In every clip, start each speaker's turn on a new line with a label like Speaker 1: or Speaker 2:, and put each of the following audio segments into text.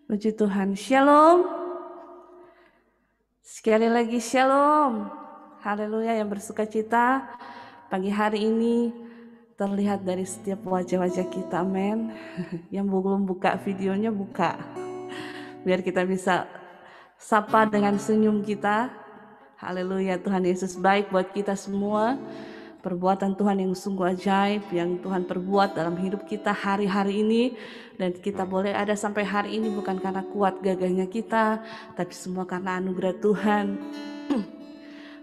Speaker 1: Puji Tuhan. Shalom. Sekali lagi shalom. Haleluya, yang bersuka cita pagi hari ini terlihat dari setiap wajah-wajah kita, amin. Yang belum buka videonya buka, biar kita bisa sapa dengan senyum kita. Haleluya, Tuhan Yesus baik buat kita semua. Perbuatan Tuhan yang sungguh ajaib yang Tuhan perbuat dalam hidup kita hari-hari ini, dan kita boleh ada sampai hari ini bukan karena kuat gagahnya kita, tapi semua karena anugerah Tuhan.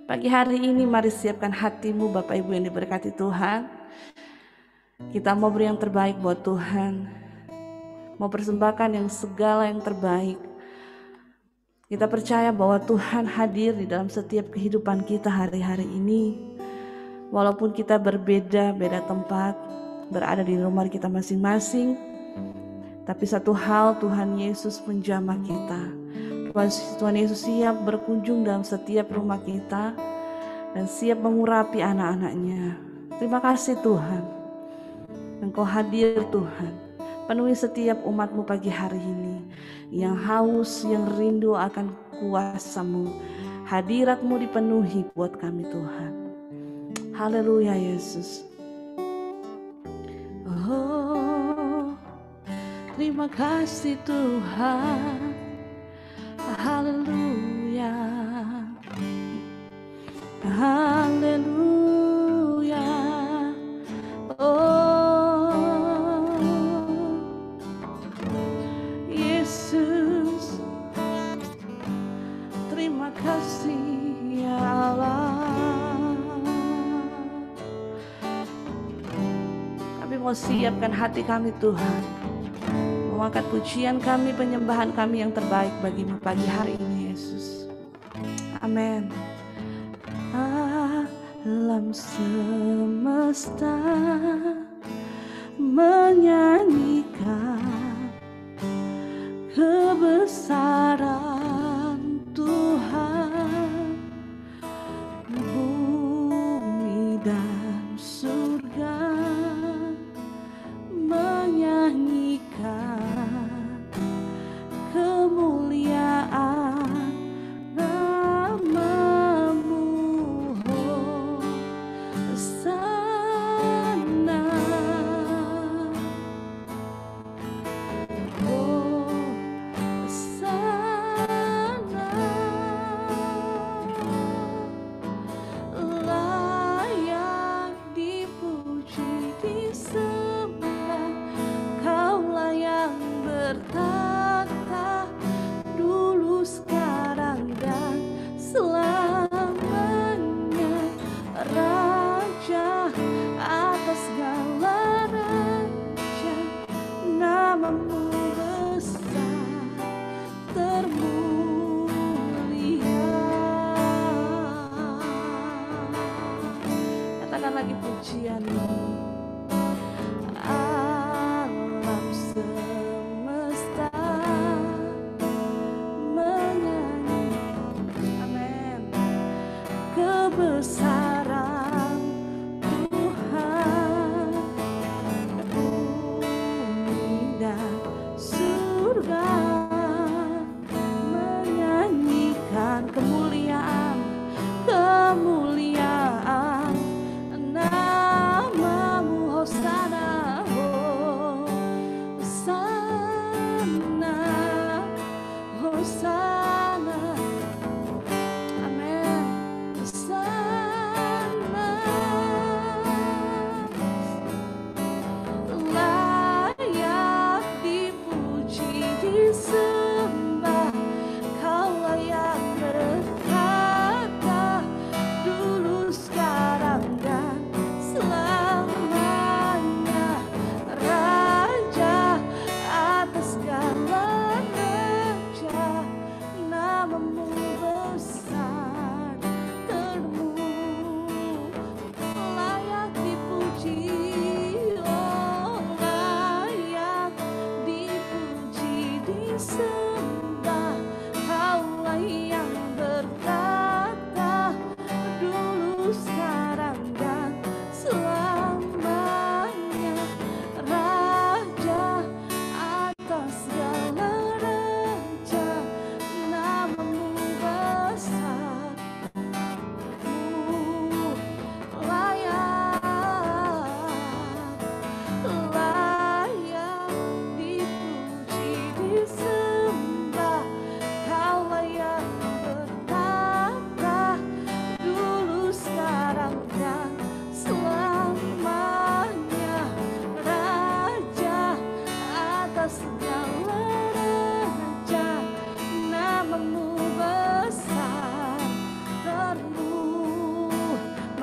Speaker 1: Pagi hari ini mari siapkan hatimu Bapak Ibu yang diberkati Tuhan. Kita mau beri yang terbaik buat Tuhan, mau persembahkan yang segala yang terbaik. Kita percaya bahwa Tuhan hadir di dalam setiap kehidupan kita hari-hari ini. Walaupun kita berbeda tempat, berada di rumah kita masing-masing, tapi satu hal, Tuhan Yesus menjamah kita. Tuhan Yesus siap berkunjung dalam setiap rumah kita dan siap mengurapi anak-anaknya. Terima kasih Tuhan, Engkau hadir Tuhan. Penuhi setiap umat-Mu pagi hari ini yang haus, yang rindu akan kuasa-Mu. Hadirat-Mu dipenuhi buat kami Tuhan. Haleluya Yesus. Oh, terima kasih Tuhan. Haleluya. Haleluya. Oh, Yesus. Terima kasih ya Allah. Mau siapkan hati kami Tuhan, mengangkat pujian kami, penyembahan kami yang terbaik bagi-Mu pagi hari ini Yesus. Amin. Alam semesta menyanyikan kebesaran Tuhan, bumi dan surga menyanyikan kemuliaan nama-Mu, Hosana. Oh, Hosana. Layak dipuji, disembah, Kaulah yang bertata dulu, sekarang, dan selamanya. Raja atas segala raja, nama-Mu besar termulia. Katakan lagi pujian-Mu. Alam semesta menyanyi, amin, kebesaran Tuhan, bumi dan surga menyanyikan kemuliaan nama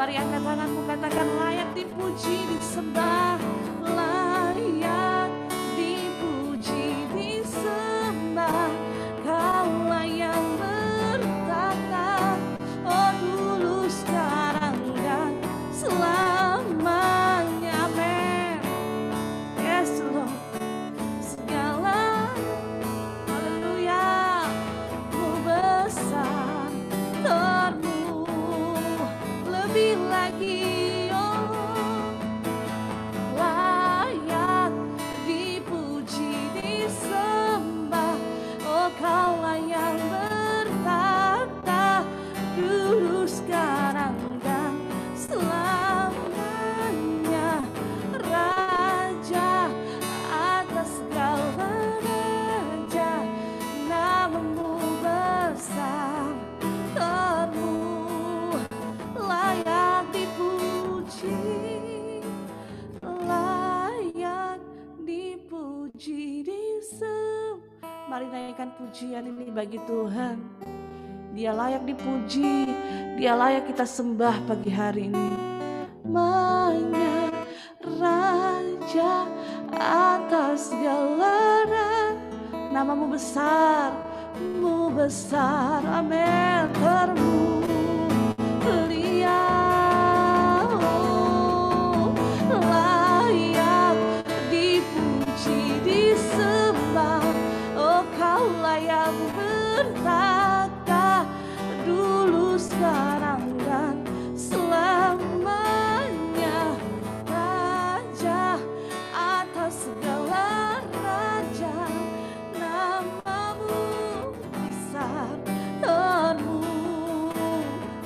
Speaker 1: Mari angkat tanganmu, katakan layak dipuji, disembah, layak dipuji, disembah. Kaulah yang bertata, oh dulu, sekarang, dan selamanya. Amin. Yes Lord. Segala, haleluya, mu besar, termu lebih lagi, oh layak dipuji, disembah. Oh kaulah yang bertata, dulu, sekarang, dan selamanya. Raja atas segala raja, namamu besar, termu layak dipuji, layak dipuji, disembah. Mari naikkan pujian ini bagi Tuhan. Dia layak dipuji, Dia layak kita sembah pagi hari ini. Manya Raja atas segala raja, namamu besar, mu besar, amin, termulia, layak dipuji, disembah. Oh kaulah yang bertata, dulu, sekarang, dan selamanya. Raja atas segala raja, namamu besar, termu,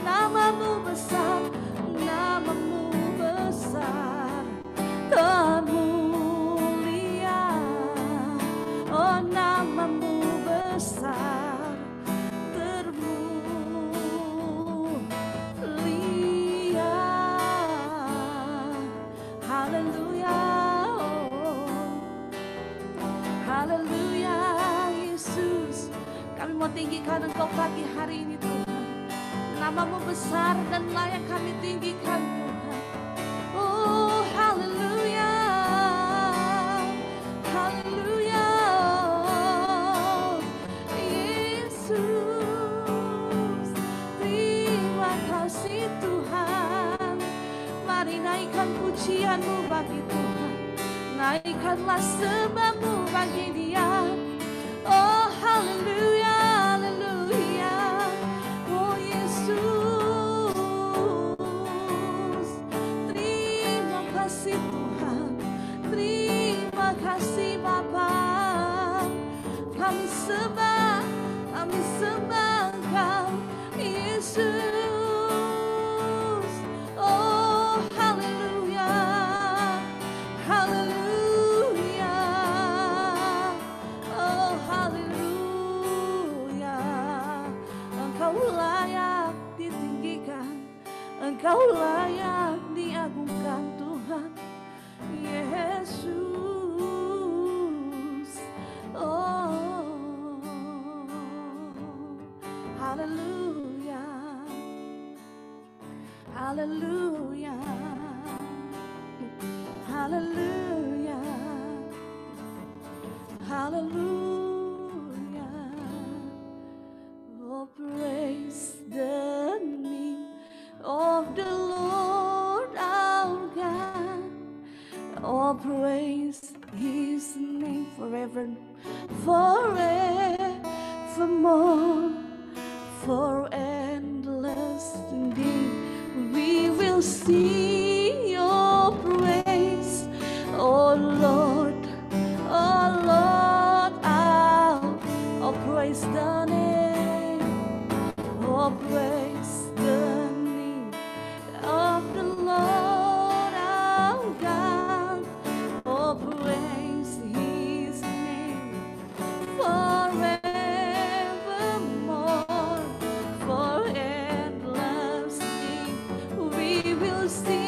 Speaker 1: namamu besar, namamu besar, termulia. Oh namamu besar, termulia. Haleluya, haleluya Yesus. Kami mau tinggikan Engkau pagi hari ini Tuhan. Namamu besar dan layak kami tinggikan Tuhan. Oh haleluya, haleluya Yesus. Terima kasih Tuhan. Mari naikkan pujianmu bagi Tuhan, naikkanlah sembahmu bagi Dia. Oh haleluya, haleluya, oh Yesus. Terima kasih Tuhan, terima kasih Bapa. Kami sembah Engkau Yesus. Oh haleluya, haleluya, oh haleluya. Engkau layak ditinggikan, Engkau layak diagungkan Tuhan Yesus. Oh haleluya, haleluya, haleluya, haleluya. Oh praise the name of the Lord our God. Oh praise His name forever, forevermore. For endless indeed we will sing your praise, oh Lord, I'll praise the name, oh praise the name of the Lord our God, oh praise His name forevermore. For endless we will sing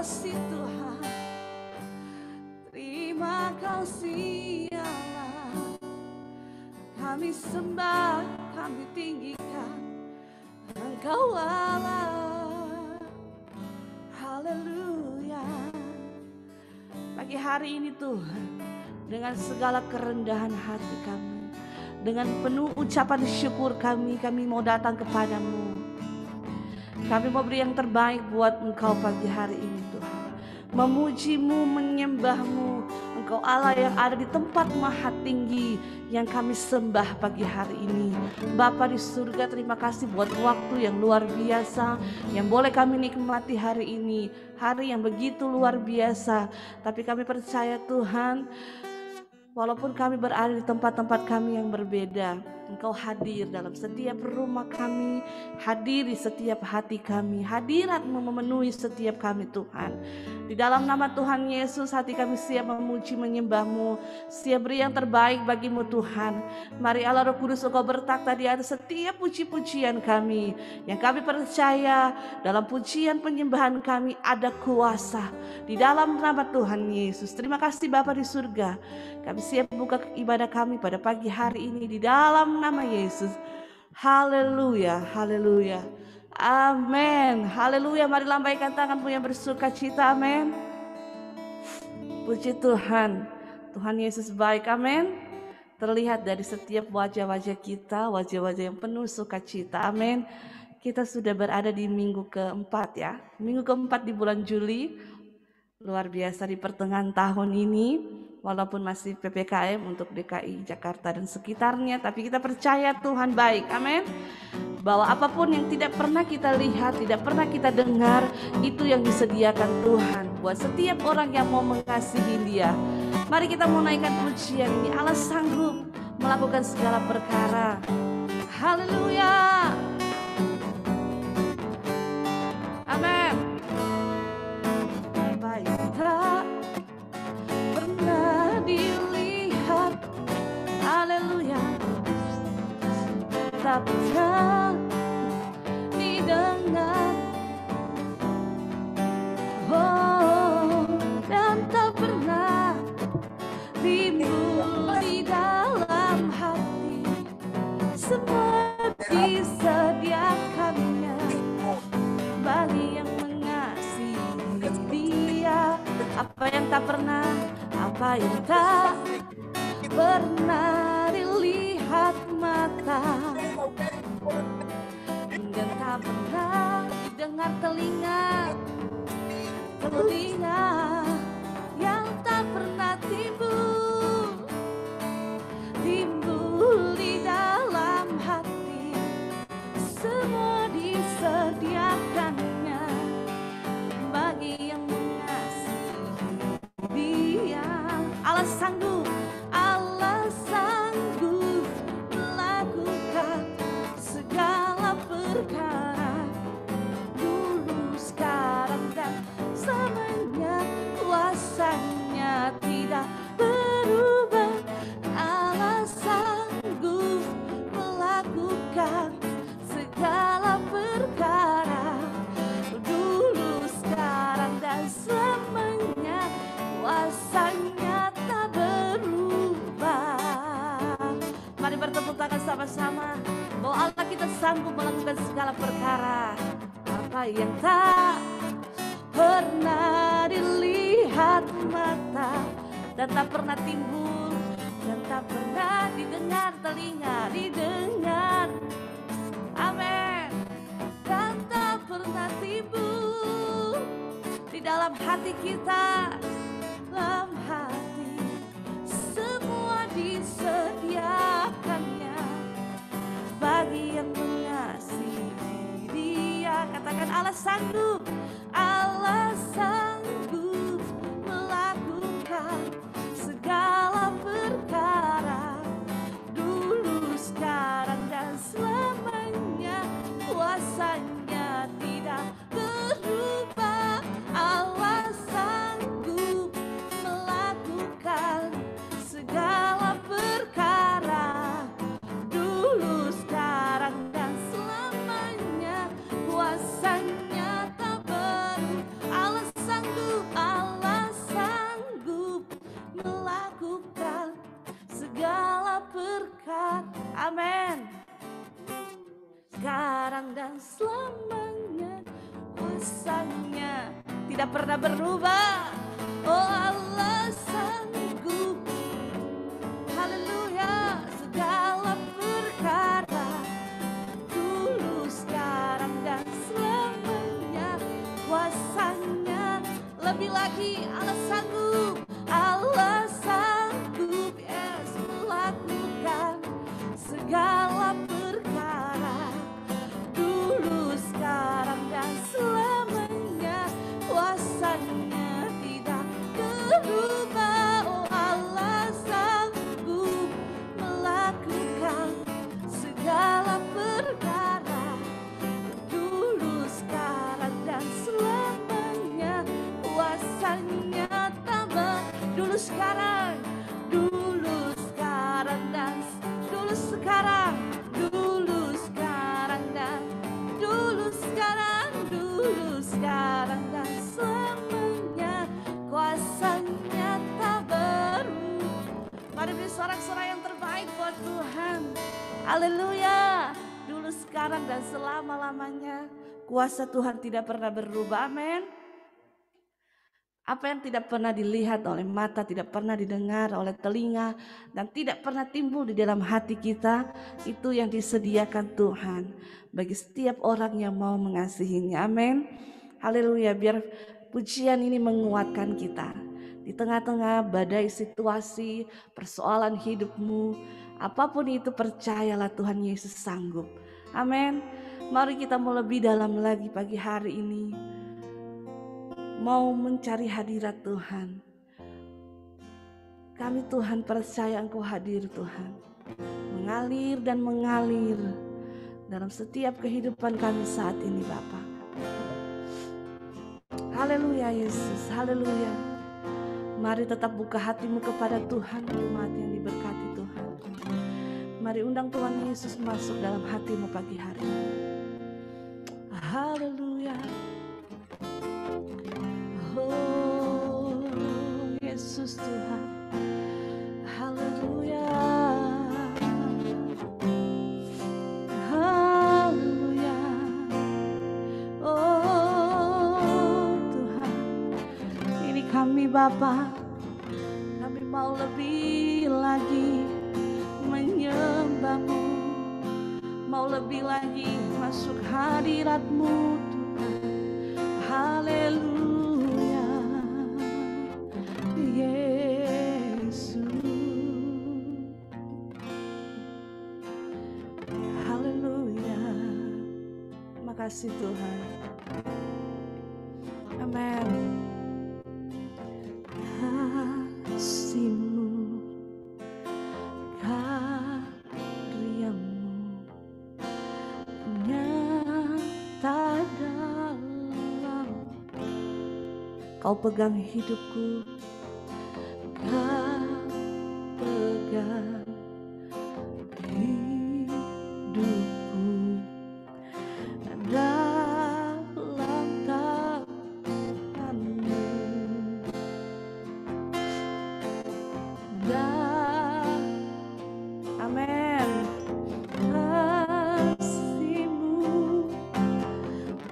Speaker 1: kasih Tuhan, terima kasih Allah. Kami sembah, kami tinggikan Engkau Allah. Haleluya. Pagi hari ini Tuhan, dengan segala kerendahan hati kami, dengan penuh ucapan syukur kami mau datang kepadamu. Kami mau beri yang terbaik buat Engkau pagi hari ini Tuhan. Memuji-Mu, menyembah-Mu. Engkau Allah yang ada di tempat maha tinggi yang kami sembah pagi hari ini. Bapa di surga, terima kasih buat waktu yang luar biasa yang boleh kami nikmati hari ini. Hari yang begitu luar biasa. Tapi kami percaya Tuhan, walaupun kami berada di tempat-tempat kami yang berbeda, Engkau hadir dalam setiap rumah kami, hadir di setiap hati kami. Hadirat-Mu memenuhi setiap kami Tuhan. Di dalam nama Tuhan Yesus, hati kami siap memuji menyembah-Mu, siap beri yang terbaik bagi-Mu Tuhan. Mari Allah Roh Kudus, Engkau bertakhta di atas setiap puji-pujian kami. Yang kami percaya dalam pujian penyembahan kami ada kuasa di dalam nama Tuhan Yesus. Terima kasih Bapa di surga. Kami siap buka ibadah kami pada pagi hari ini di dalam nama Yesus. Haleluya, haleluya, amin, haleluya. Mari lambaikan tanganmu yang bersuka cita, amin. Puji Tuhan, Tuhan Yesus baik, amin. Terlihat dari setiap wajah-wajah kita, wajah-wajah yang penuh sukacita, amin. Kita sudah berada di minggu keempat ya, minggu keempat di bulan Juli. Luar biasa di pertengahan tahun ini, walaupun masih PPKM untuk DKI Jakarta dan sekitarnya, tapi kita percaya Tuhan baik, amin. Bahwa apapun yang tidak pernah kita lihat, tidak pernah kita dengar, itu yang disediakan Tuhan buat setiap orang yang mau mengasihi Dia. Mari kita mau naikkan pujian ini. Allah sanggup melakukan segala perkara. Haleluya, amin. Tak pernah dilihat, haleluya, tak pernah didengar, oh, dan tak pernah timbul di dalam hati. Semua disediakannya bagi yang apa yang tak pernah dilihat mata, dan tak pernah didengar telinga yang tak pernah timbul di dalam hati. Semua disediakannya bagi yang Dia. Allah sanggup melakukan segala perkara, dulu, sekarang, dan selamanya. Kuasanya tidak berubah. Allah sanggup melakukan segala perkara, dulu, sekarang, dan selamanya. Kuasanya tak berubah. Mari bertepuk tangan sama-sama bahwa Allah kita sanggup melakukan segala perkara. Apa yang tak pernah dilihat mata, dan tak pernah timbul, dan tak pernah didengar telinga, amin, dan tak pernah timbul di dalam hati kita. Dalam hati semua disediakannya bagi yang mengasihi Dia. Katakan Allah sanggup melakukan segala perkara, dulu, sekarang, dan selamanya. Kuasanya tidak berubah. Allah sanggup melakukan segala perkara, dulu, sekarang, dan selamanya. Kuasanya tak tidak pernah berubah. Oh Allah sanggup, haleluya, segala perkara, dulu, sekarang, dan selamanya. Kuasanya lebih lagi, Allah sanggup, Allah sanggup, yes, melakukan segala perkara, dulu, sekarang, dan selamanya. Kuasanya tidak berubah. Oh Allah sanggup melakukan segala perkara, dulu, sekarang, dan selamanya. Kuasanya tak dulu, sekarang, dulu, sekarang, dan dulu, sekarang, dulu, sekarang, dan dulu, sekarang, dulu, sekarang, dan selamanya. Kuasanya tak berubah. Mari beri sorak-sorai yang terbaik buat Tuhan. Haleluya. Dulu, sekarang, dan selama-lamanya. Kuasa Tuhan tidak pernah berubah. Amin. Apa yang tidak pernah dilihat oleh mata, tidak pernah didengar oleh telinga, dan tidak pernah timbul di dalam hati kita, itu yang disediakan Tuhan bagi setiap orang yang mau mengasihinya. Amin. Haleluya. Biar pujian ini menguatkan kita di tengah-tengah badai situasi, persoalan hidupmu, apapun itu, percayalah Tuhan Yesus sanggup. Amin. Mari kita mau lebih dalam lagi pagi hari ini, mau mencari hadirat Tuhan. Kami Tuhan percaya Engkau hadir Tuhan, mengalir dan mengalir dalam setiap kehidupan kami saat ini Bapa. Haleluya Yesus, haleluya. Mari tetap buka hatimu kepada Tuhan, umat yang diberkati Tuhan. Mari undang Tuhan Yesus masuk dalam hatimu pagi hari ini. Haleluya. Oh Yesus Tuhan, haleluya, haleluya. Oh Tuhan, ini kami Bapa, kami mau lebih lagi menyembah-Mu, mau lebih lagi masuk hadirat-Mu Tuhan. Haleluya. Yesus, haleluya. Makasih Tuhan. Amin. Kasih-Mu, karya-Mu nyata dalam. Kau pegang hidupku, Kau pegang hidupku dalam tangan-Mu. Amin. Kasih-Mu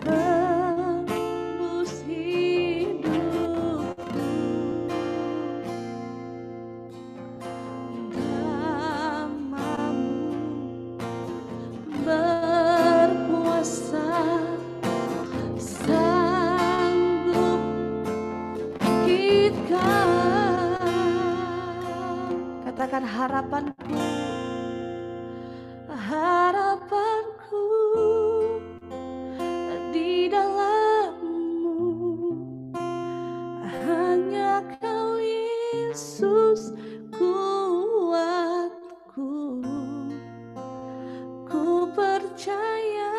Speaker 1: tembus hidupku, damai-Mu berkuasa, sanggup kita. Katakan harapanku, harapanku di dalam-Mu, hanya Kau Yesus kuatku. Ku percaya,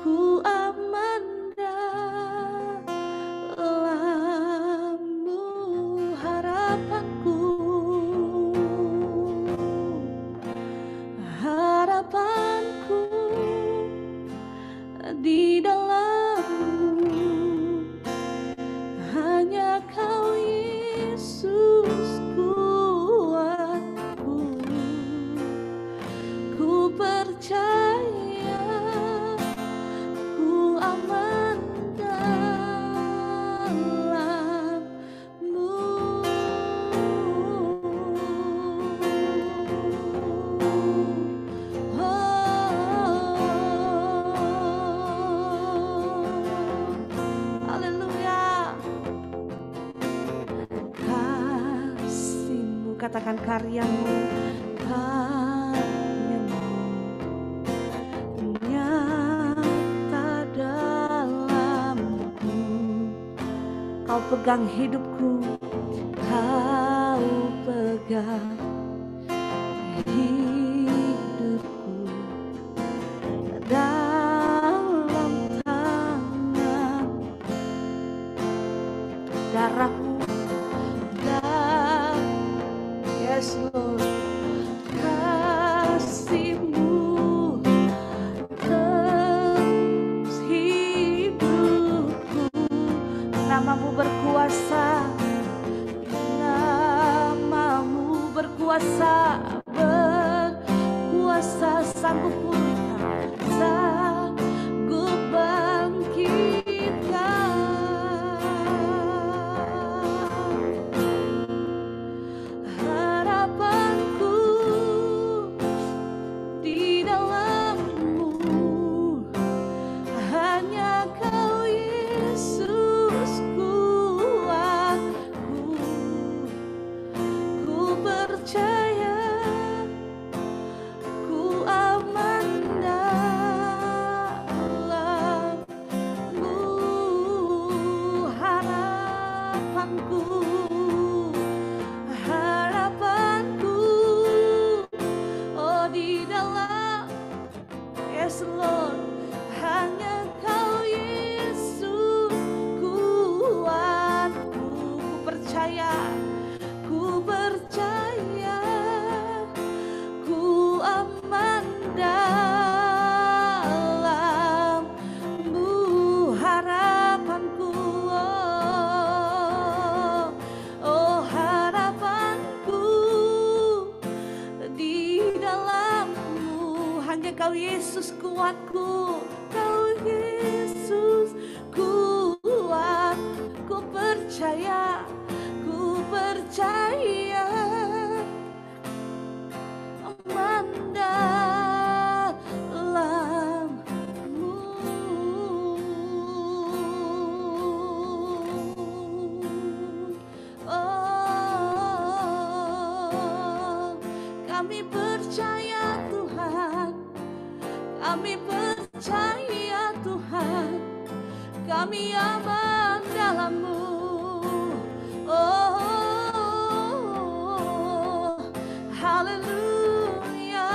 Speaker 1: ku aman dalam-Mu, harapanku, harapanku di dalam-Mu, hanya Kau Yesus menyatakan karya-Mu, karya-Mu nyata dalamku. Kau pegang hidupku, Kau pegang hidupku dalam tangan. Darah-Mu, yes Lord, kasih-Mu terus hidupku. Nama-Mu berkuasa, Nama-Mu berkuasa, berkuasa, sanggup pulihkan, sanggup bangkitkan. Harapanku di dalam-Mu, hanya Kau Yesus kuatku. Ku percaya, ku aman dalam-Mu. Harapanku, harapanku, oh di dalam, yes Lord, hanya Kau Yesus kuatku. Ku percaya, ku percaya, ku aman dalam-Mu. Harapanku, oh harapanku di dalam-Mu, hanya Kau Yesus kuatku. Kau Yesus kuat, ku percaya, ku percaya, aman dalam-Mu. Oh, kami percaya Tuhan, kami percaya Tuhan, kami aman dalam-Mu. Oh, haleluya,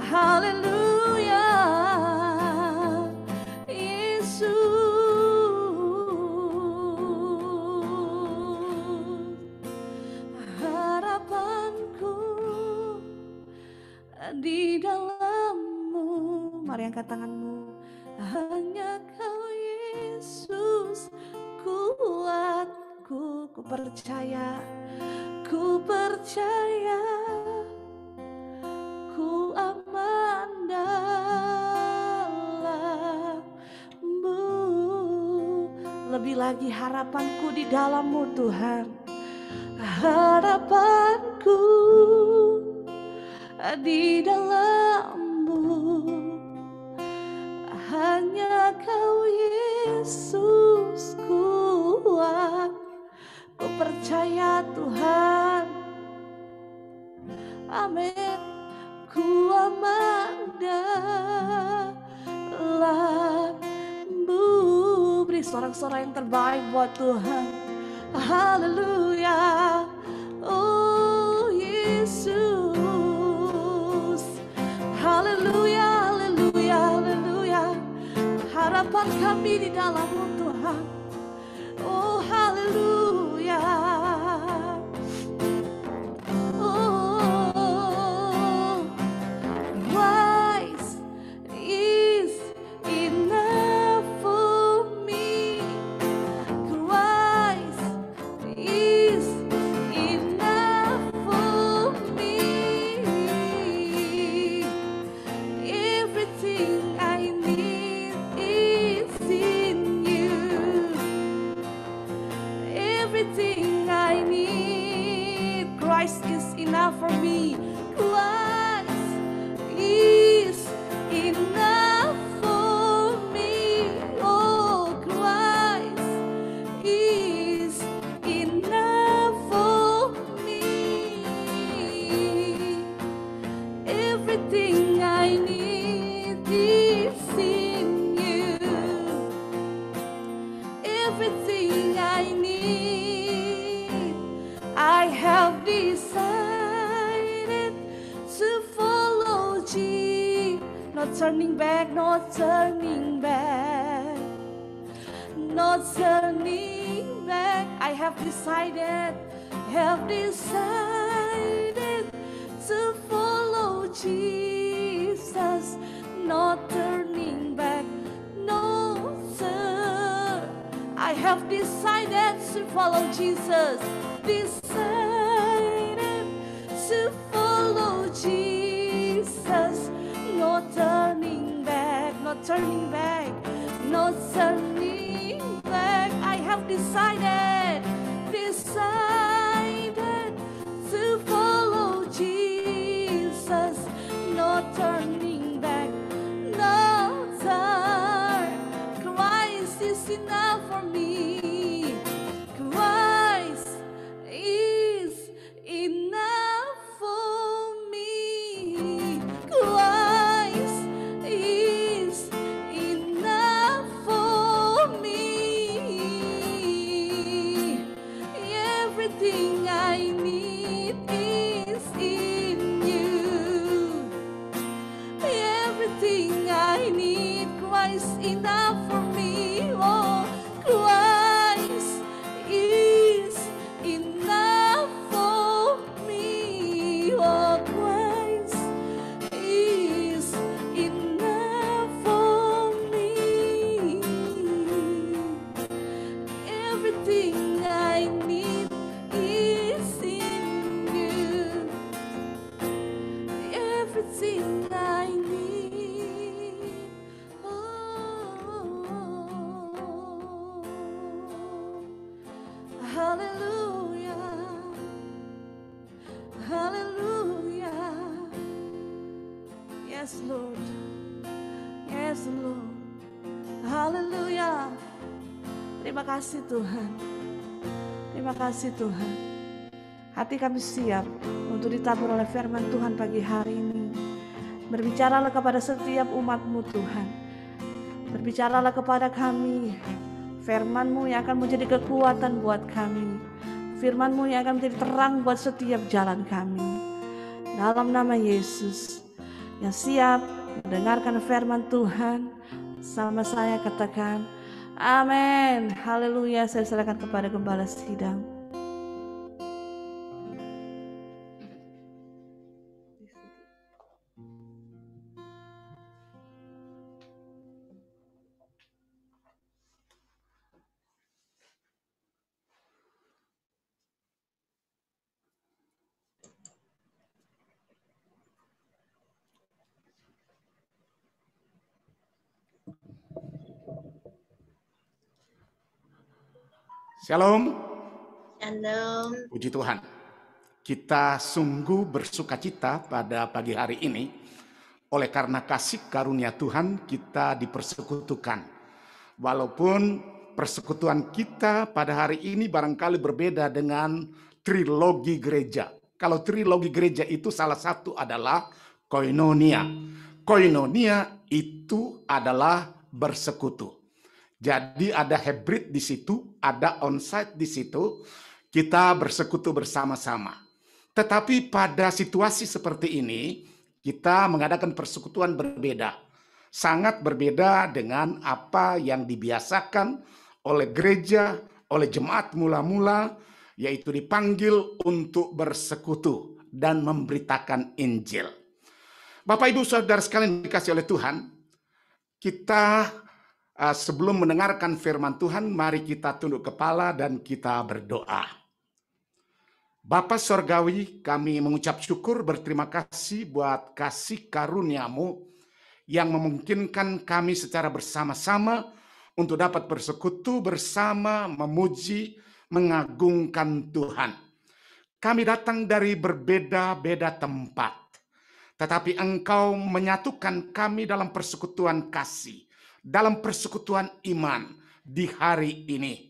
Speaker 1: haleluya, Yesus. Harapanku di dalam-Mu. Mari angkat tanganmu. Hanya Kau Yesus kuatku. Ku percaya, ku percaya, ku aman dalam-Mu. Lebih lagi harapanku di dalam-Mu Tuhan. Harapanku di dalam-Mu, hanya Kau Yesus kuat. Ku percaya Tuhan, amin. Ku aman dalam-Mu. Beri sorak-sorak yang terbaik buat Tuhan. Haleluya, oh Yesus. Haleluya, haleluya, haleluya. Harapan kami di dalam-Mu Tuhan. Oh haleluya. Oh, Christ is enough for me. Christ is enough for me. Everything I need is in You. Everything I need, Christ is enough for me. Christ is enough for me. Oh, Christ is enough for me. everything I need. I have decided to follow Jesus. No turning back, no turning back, no turning back. I have decided to follow Jesus. No turning back, no turn. I have decided to follow Jesus. Decided to follow Jesus. No turning back, no turning back, no turning back. I have decided to follow Jesus. No turning back, no turn. Christ is enough for me. Christ is enough for me. Christ is enough for me. Everything I need is in you. Everything I need, Christ enough for me. Oh, Christ is enough for me. Oh, Christ is enough for me. Everything I need is in you. Everything I need. Oh, hallelujah. Hallelujah. Yes, Lord. Yes, Lord. Hallelujah. Terima kasih Tuhan. Terima kasih Tuhan. Hati kami siap untuk ditabur oleh firman Tuhan pagi hari ini. Berbicaralah kepada setiap umat-Mu Tuhan. Berbicaralah kepada kami. Firman-Mu yang akan menjadi kekuatan buat kami. Firman-Mu yang akan menjadi terang buat setiap jalan kami. Dalam nama Yesus, yang siap mendengarkan firman Tuhan, sama saya katakan, amin. Haleluya. Saya serahkan kepada Gembala Sidang.
Speaker 2: Shalom.
Speaker 3: Shalom.
Speaker 2: Puji Tuhan. Kita sungguh bersukacita pada pagi hari ini. Oleh karena kasih karunia Tuhan kita dipersekutukan. Walaupun persekutuan kita pada hari ini barangkali berbeda dengan trilogi gereja. Kalau trilogi gereja itu salah satu adalah koinonia. Koinonia itu adalah bersekutu. Jadi ada hybrid di situ, ada onsite di situ, kita bersekutu bersama-sama. Tetapi pada situasi seperti ini, kita mengadakan persekutuan berbeda. Sangat berbeda dengan apa yang dibiasakan oleh gereja, oleh jemaat mula-mula, yaitu dipanggil untuk bersekutu dan memberitakan Injil. Bapak, Ibu, Saudara sekalian dikasih oleh Tuhan, kita sebelum mendengarkan firman Tuhan, mari kita tunduk kepala dan kita berdoa. Bapa Sorgawi, kami mengucap syukur, berterima kasih buat kasih karunia-Mu yang memungkinkan kami secara bersama-sama untuk dapat bersekutu bersama, memuji, mengagungkan Tuhan. Kami datang dari berbeda-beda tempat, tetapi Engkau menyatukan kami dalam persekutuan kasih, dalam persekutuan iman di hari ini.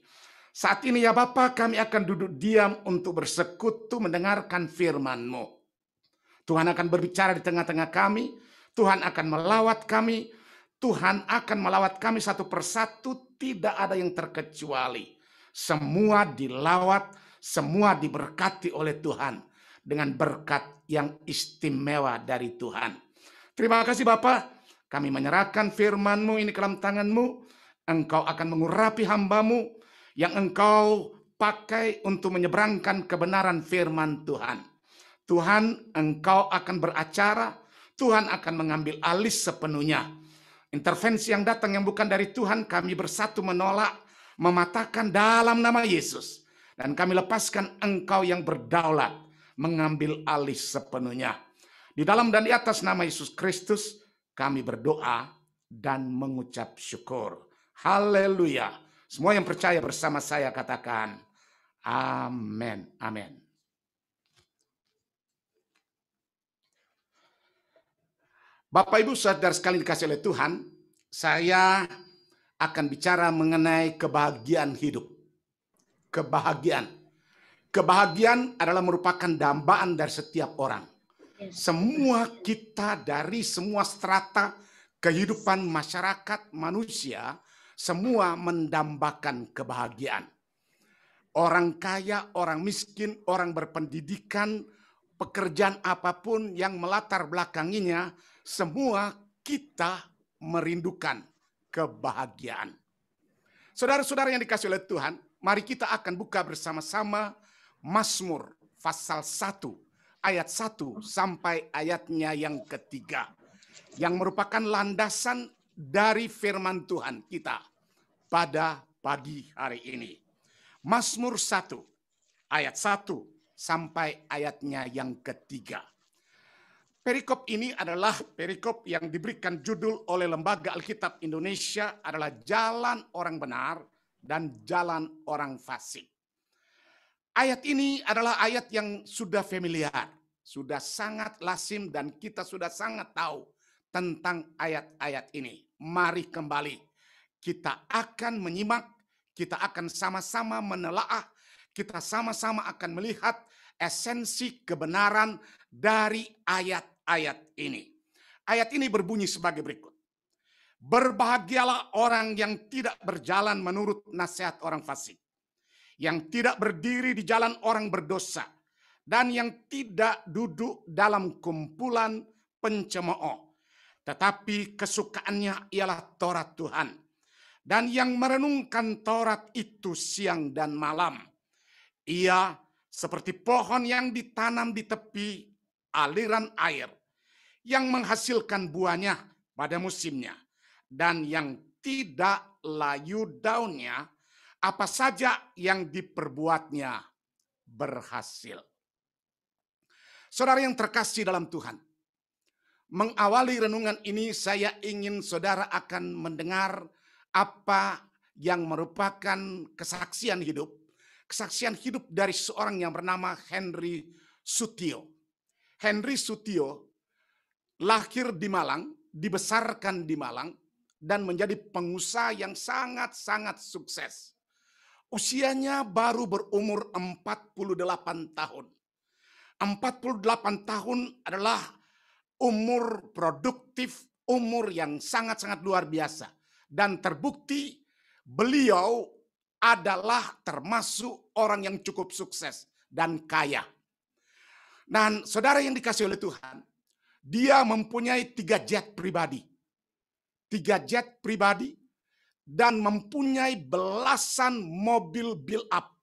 Speaker 2: Saat ini ya Bapa, kami akan duduk diam untuk bersekutu mendengarkan firman-Mu. Tuhan akan berbicara di tengah-tengah kami, Tuhan akan melawat kami, Tuhan akan melawat kami satu persatu tidak ada yang terkecuali. Semua dilawat, semua diberkati oleh Tuhan dengan berkat yang istimewa dari Tuhan. Terima kasih Bapa, kami menyerahkan firman-Mu ini ke dalam tangan-Mu. Engkau akan mengurapi hamba-Mu yang Engkau pakai untuk menyeberangkan kebenaran firman Tuhan. Tuhan, Engkau akan beracara, Tuhan akan mengambil alih sepenuhnya. Intervensi yang datang yang bukan dari Tuhan, kami bersatu menolak, mematahkan dalam nama Yesus. Dan kami lepaskan Engkau yang berdaulat, mengambil alih sepenuhnya. Di dalam dan di atas nama Yesus Kristus, kami berdoa dan mengucap syukur. Haleluya. Semua yang percaya bersama saya katakan, amin. Amin. Bapak Ibu Saudara sekalian dikasih oleh Tuhan, saya akan bicara mengenai kebahagiaan hidup. Kebahagiaan. Kebahagiaan adalah merupakan dambaan dari setiap orang. Semua kita dari semua strata kehidupan masyarakat manusia, semua mendambakan kebahagiaan. Orang kaya, orang miskin, orang berpendidikan, pekerjaan apapun yang melatar belakanginya, semua kita merindukan kebahagiaan. Saudara-saudara yang dikasih oleh Tuhan, mari kita akan buka bersama-sama Mazmur pasal 1, ayat 1 sampai ayatnya yang ketiga, yang merupakan landasan dari firman Tuhan kita pada pagi hari ini. Mazmur 1, ayat 1 sampai ayatnya yang ketiga. Perikop ini adalah perikop yang diberikan judul oleh Lembaga Alkitab Indonesia adalah Jalan Orang Benar dan Jalan Orang Fasik. Ayat ini adalah ayat yang sudah familiar, sudah sangat lazim dan kita sudah sangat tahu tentang ayat-ayat ini. Mari kembali, kita akan menyimak, kita akan sama-sama menelaah, kita sama-sama akan melihat esensi kebenaran dari ayat-ayat ini. Ayat ini berbunyi sebagai berikut. Berbahagialah orang yang tidak berjalan menurut nasihat orang fasik, yang tidak berdiri di jalan orang berdosa, dan yang tidak duduk dalam kumpulan pencemooh. Tetapi kesukaannya ialah Taurat Tuhan, dan yang merenungkan Taurat itu siang dan malam. Ia seperti pohon yang ditanam di tepi aliran air, yang menghasilkan buahnya pada musimnya, dan yang tidak layu daunnya, apa saja yang diperbuatnya berhasil. Saudara yang terkasih dalam Tuhan, mengawali renungan ini saya ingin saudara akan mendengar apa yang merupakan kesaksian hidup dari seorang yang bernama Henry Sutio. Henry Sutio lahir di Malang, dibesarkan di Malang, dan menjadi pengusaha yang sangat-sangat sukses. Usianya baru berumur 48 tahun. 48 tahun adalah umur produktif, umur yang sangat-sangat luar biasa. Dan terbukti beliau adalah termasuk orang yang cukup sukses dan kaya. Dan saudara yang dikasih oleh Tuhan, dia mempunyai 3 jet pribadi. 3 jet pribadi dan mempunyai belasan mobil build up.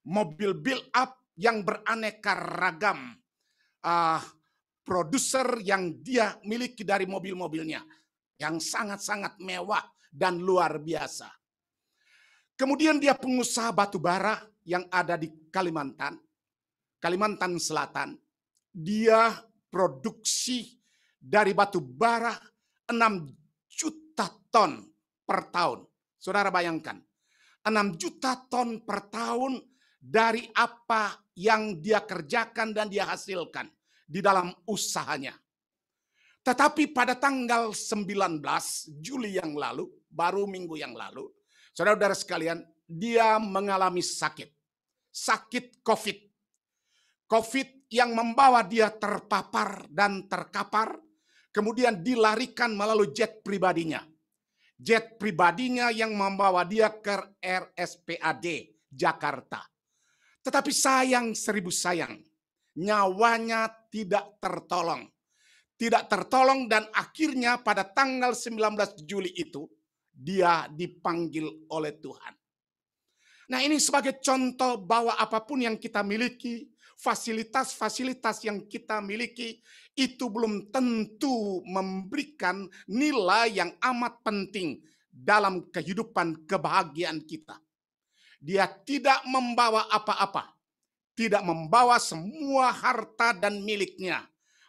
Speaker 2: Mobil build up yang beraneka ragam produser yang dia miliki dari mobil-mobilnya. Yang sangat-sangat mewah dan luar biasa. Kemudian dia pengusaha batu bara yang ada di Kalimantan Selatan. Dia produksi dari batu bara 6 juta ton per tahun. Saudara bayangkan, 6 juta ton per tahun dari apa yang dia kerjakan dan dia hasilkan di dalam usahanya. Tetapi pada tanggal 19 Juli yang lalu, baru minggu yang lalu, saudara-saudara sekalian, dia mengalami sakit COVID. COVID yang membawa dia terpapar dan terkapar, kemudian dilarikan melalui jet pribadinya. jet pribadinya yang membawa dia ke RSPAD Jakarta. Tetapi sayang, seribu sayang, nyawanya tidak tertolong. Tidak tertolong dan akhirnya pada tanggal 19 Juli itu dia dipanggil oleh Tuhan. Nah, ini sebagai contoh bahwa apapun yang kita miliki, fasilitas-fasilitas yang kita miliki, itu belum tentu memberikan nilai yang amat penting dalam kehidupan kebahagiaan kita. Dia tidak membawa apa-apa, tidak membawa semua harta dan miliknya.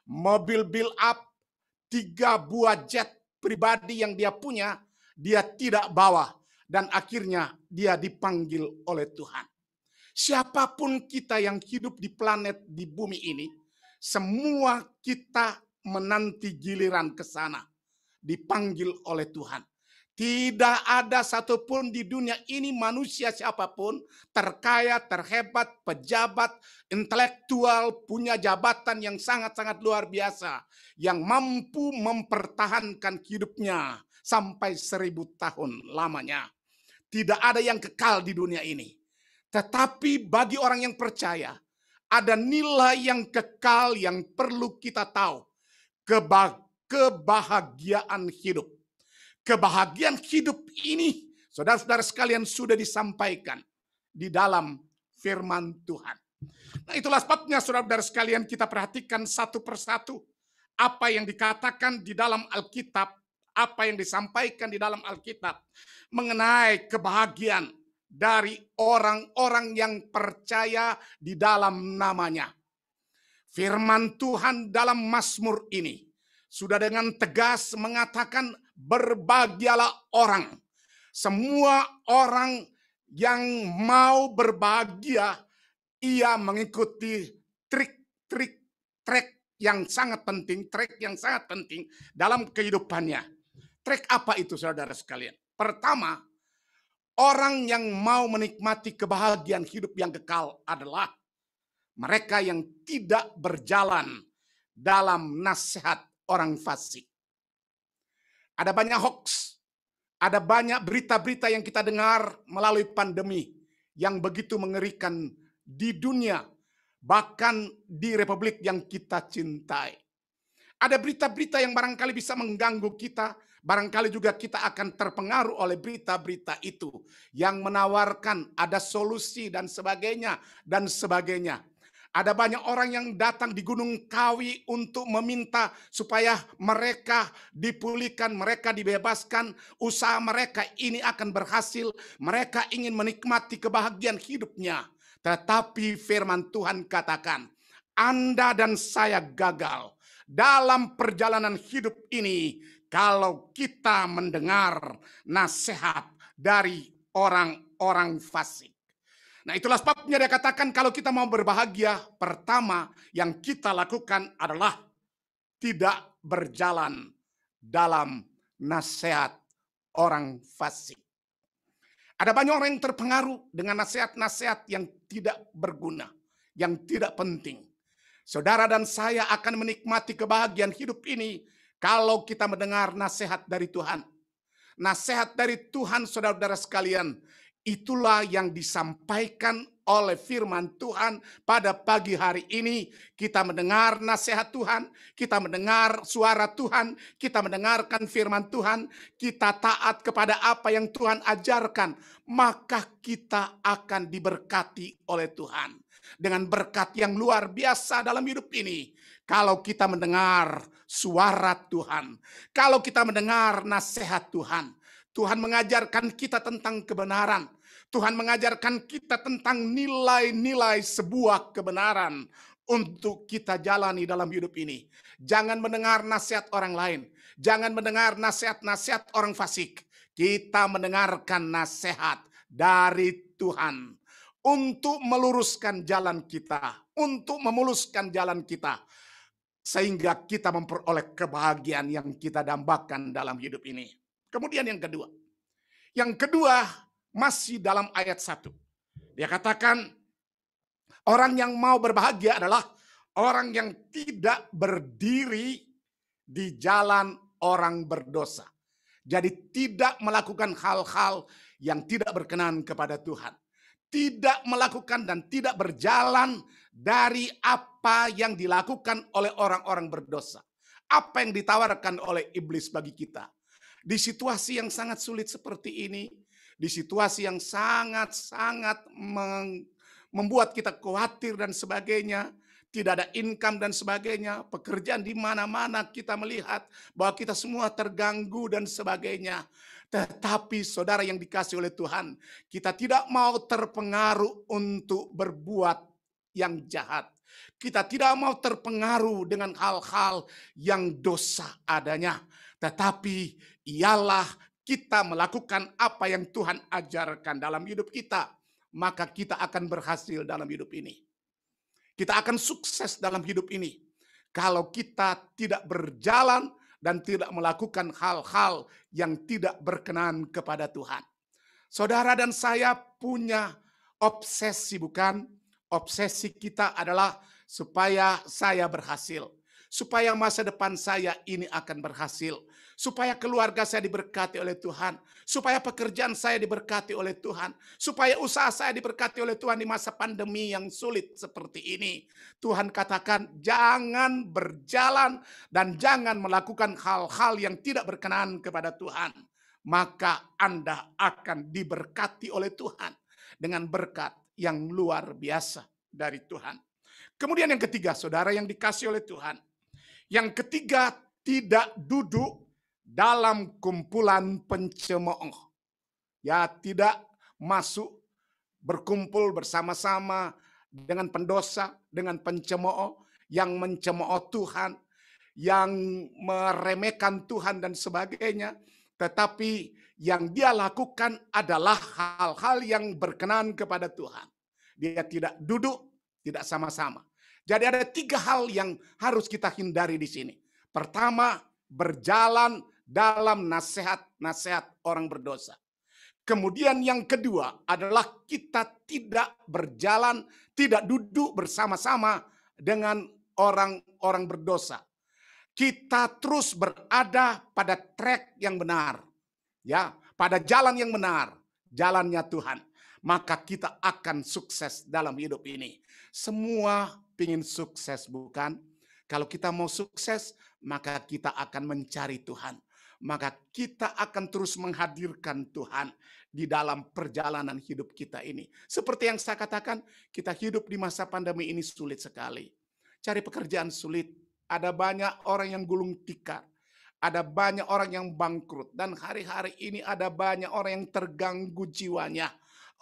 Speaker 2: Mobil build up, 3 buah jet pribadi yang dia punya, dia tidak bawa. Dan akhirnya dia dipanggil oleh Tuhan. Siapapun kita yang hidup di planet di bumi ini, semua kita menanti giliran ke sana, dipanggil oleh Tuhan. Tidak ada satupun di dunia ini manusia siapapun, terkaya, terhebat, pejabat, intelektual, punya jabatan yang sangat-sangat luar biasa, yang mampu mempertahankan hidupnya sampai 1000 tahun lamanya. Tidak ada yang kekal di dunia ini. Tetapi bagi orang yang percaya, ada nilai yang kekal yang perlu kita tahu. Kebahagiaan hidup. Kebahagiaan hidup ini, saudara-saudara sekalian, sudah disampaikan di dalam firman Tuhan. Nah, itulah sebabnya saudara-saudara sekalian, kita perhatikan satu persatu apa yang dikatakan di dalam Alkitab, apa yang disampaikan di dalam Alkitab mengenai kebahagiaan dari orang-orang yang percaya di dalam namanya. Firman Tuhan dalam Mazmur ini sudah dengan tegas mengatakan, berbahagialah orang. Semua orang yang mau berbahagia, ia mengikuti trek yang sangat penting, dalam kehidupannya. Trek apa itu, saudara sekalian? Pertama, orang yang mau menikmati kebahagiaan hidup yang kekal adalah mereka yang tidak berjalan dalam nasihat orang fasik. Ada banyak hoax, ada banyak berita-berita yang kita dengar melalui pandemi yang begitu mengerikan di dunia, bahkan di republik yang kita cintai. Ada berita-berita yang barangkali bisa mengganggu kita, barangkali juga kita akan terpengaruh oleh berita-berita itu yang menawarkan ada solusi dan sebagainya dan sebagainya. Ada banyak orang yang datang di Gunung Kawi untuk meminta supaya mereka dipulihkan, mereka dibebaskan, usaha mereka ini akan berhasil, mereka ingin menikmati kebahagiaan hidupnya. Tetapi firman Tuhan katakan, Anda dan saya gagal dalam perjalanan hidup ini kalau kita mendengar nasihat dari orang-orang fasik. Nah, itulah sebabnya dia katakan kalau kita mau berbahagia, pertama yang kita lakukan adalah tidak berjalan dalam nasihat orang fasik. Ada banyak orang yang terpengaruh dengan nasihat-nasihat yang tidak berguna, yang tidak penting. Saudara dan saya akan menikmati kebahagiaan hidup ini kalau kita mendengar nasihat dari Tuhan. Nasihat dari Tuhan, saudara-saudara sekalian, itulah yang disampaikan oleh firman Tuhan pada pagi hari ini. Kita mendengar nasihat Tuhan, kita mendengar suara Tuhan, kita mendengarkan firman Tuhan, kita taat kepada apa yang Tuhan ajarkan, maka kita akan diberkati oleh Tuhan dengan berkat yang luar biasa dalam hidup ini. Kalau kita mendengar suara Tuhan, kalau kita mendengar nasihat Tuhan, Tuhan mengajarkan kita tentang kebenaran. Tuhan mengajarkan kita tentang nilai-nilai sebuah kebenaran untuk kita jalani dalam hidup ini. Jangan mendengar nasihat orang lain. Jangan mendengar nasihat-nasihat orang fasik. Kita mendengarkan nasihat dari Tuhan untuk meluruskan jalan kita, untuk memuluskan jalan kita, sehingga kita memperoleh kebahagiaan yang kita dambakan dalam hidup ini. Kemudian yang kedua masih dalam ayat 1. Dia katakan orang yang mau berbahagia adalah orang yang tidak berdiri di jalan orang berdosa. Jadi tidak melakukan hal-hal yang tidak berkenan kepada Tuhan. Tidak melakukan dan tidak berjalan dari apa yang dilakukan oleh orang-orang berdosa. Apa yang ditawarkan oleh iblis bagi kita. Di situasi yang sangat sulit seperti ini, di situasi yang sangat-sangat membuat kita khawatir dan sebagainya, tidak ada income dan sebagainya, pekerjaan di mana-mana kita melihat bahwa kita semua terganggu dan sebagainya. Tetapi saudara yang dikasih oleh Tuhan, kita tidak mau terpengaruh untuk berbuat yang jahat. Kita tidak mau terpengaruh dengan hal-hal yang dosa adanya. Tetapi ialah kita melakukan apa yang Tuhan ajarkan dalam hidup kita. Maka kita akan berhasil dalam hidup ini. Kita akan sukses dalam hidup ini. Kalau kita tidak berjalan dan tidak melakukan hal-hal yang tidak berkenan kepada Tuhan. Saudara dan saya punya obsesi, bukan? Obsesi kita adalah supaya saya berhasil. Supaya masa depan saya ini akan berhasil. Supaya keluarga saya diberkati oleh Tuhan. Supaya pekerjaan saya diberkati oleh Tuhan. Supaya usaha saya diberkati oleh Tuhan di masa pandemi yang sulit seperti ini. Tuhan katakan jangan berjalan dan jangan melakukan hal-hal yang tidak berkenan kepada Tuhan. Maka Anda akan diberkati oleh Tuhan dengan berkat yang luar biasa dari Tuhan. Kemudian yang ketiga, saudara yang dikasih oleh Tuhan. Yang ketiga, tidak duduk dalam kumpulan pencemooh. Ya, tidak masuk berkumpul bersama-sama dengan pendosa, dengan pencemooh yang mencemooh Tuhan, yang meremehkan Tuhan dan sebagainya. Tetapi yang dia lakukan adalah hal-hal yang berkenan kepada Tuhan. Dia tidak duduk, tidak sama-sama. Jadi ada 3 hal yang harus kita hindari di sini. Pertama, berjalan dalam nasihat-nasihat orang berdosa. Kemudian yang kedua adalah kita tidak berjalan, tidak duduk bersama-sama dengan orang-orang berdosa. Kita terus berada pada track yang benar. Ya, pada jalan yang benar, jalannya Tuhan. Maka kita akan sukses dalam hidup ini. Semua ingin sukses, bukan? Kalau kita mau sukses, maka kita akan mencari Tuhan. Maka kita akan terus menghadirkan Tuhan di dalam perjalanan hidup kita ini. Seperti yang saya katakan, kita hidup di masa pandemi ini sulit sekali. Cari pekerjaan sulit. Ada banyak orang yang gulung tikar. Ada banyak orang yang bangkrut. Dan hari-hari ini ada banyak orang yang terganggu jiwanya.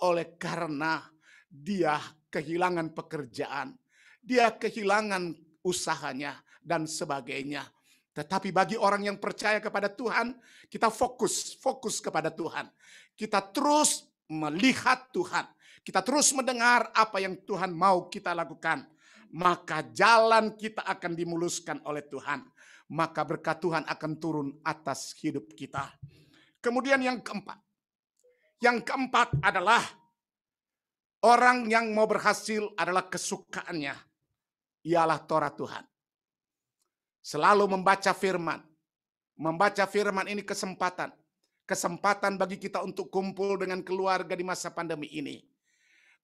Speaker 2: Oleh karena dia kehilangan pekerjaan. Dia kehilangan usahanya dan sebagainya. Tetapi bagi orang yang percaya kepada Tuhan, kita fokus kepada Tuhan. Kita terus melihat Tuhan. Kita terus mendengar apa yang Tuhan mau kita lakukan. Maka jalan kita akan dimuluskan oleh Tuhan. Maka berkat Tuhan akan turun atas hidup kita. Kemudian yang keempat. Yang keempat adalah orang yang mau berhasil adalah kesukaannya. Ialah Torah Tuhan. Selalu membaca firman. Membaca firman ini kesempatan. Kesempatan bagi kita untuk kumpul dengan keluarga di masa pandemi ini.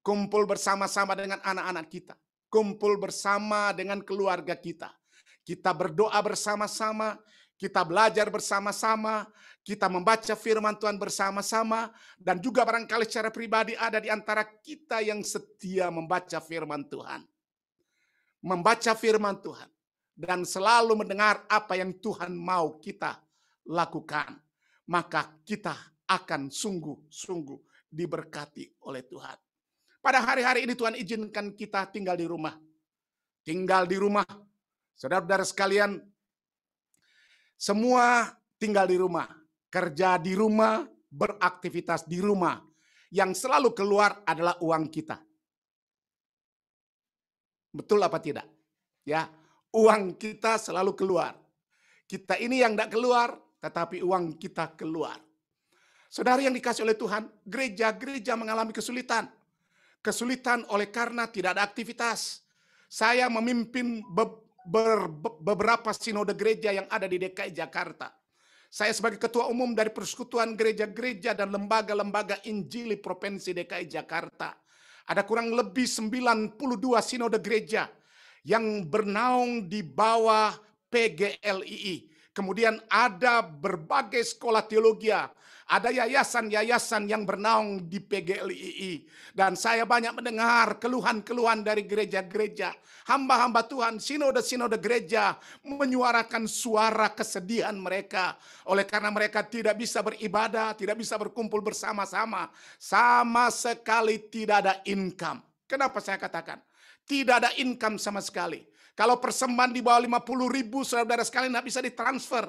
Speaker 2: Kumpul bersama-sama dengan anak-anak kita. Kumpul bersama dengan keluarga kita. Kita berdoa bersama-sama. Kita belajar bersama-sama. Kita membaca firman Tuhan bersama-sama. Dan juga barangkali secara pribadi ada di antara kita yang setia membaca firman Tuhan. Membaca firman Tuhan. Dan selalu mendengar apa yang Tuhan mau kita lakukan. Maka kita akan sungguh-sungguh diberkati oleh Tuhan. Pada hari-hari ini Tuhan izinkan kita tinggal di rumah. Tinggal di rumah. Saudara-saudara sekalian, semua tinggal di rumah. Kerja di rumah, beraktivitas di rumah. Yang selalu keluar adalah uang kita. Betul apa tidak? Ya, uang kita selalu keluar. Kita ini yang tidak keluar, tetapi uang kita keluar. Saudara yang dikasih oleh Tuhan, gereja-gereja mengalami kesulitan. Kesulitan oleh karena tidak ada aktivitas. Saya memimpin beberapa sinode gereja yang ada di DKI Jakarta. Saya sebagai Ketua Umum dari Persekutuan Gereja-Gereja dan Lembaga-Lembaga Injili Provinsi DKI Jakarta. Ada kurang lebih 92 sinode gereja yang bernaung di bawah PGLII. Kemudian ada berbagai sekolah teologi, ada yayasan-yayasan yang bernaung di PGLII. Dan saya banyak mendengar keluhan-keluhan dari gereja-gereja. Hamba-hamba Tuhan, sinode-sinode gereja menyuarakan suara kesedihan mereka. Oleh karena mereka tidak bisa beribadah, tidak bisa berkumpul bersama-sama. Sama sekali tidak ada income. Kenapa saya katakan? Tidak ada income sama sekali. Kalau persembahan di bawah 50.000, saudara-saudara sekalian tidak bisa ditransfer.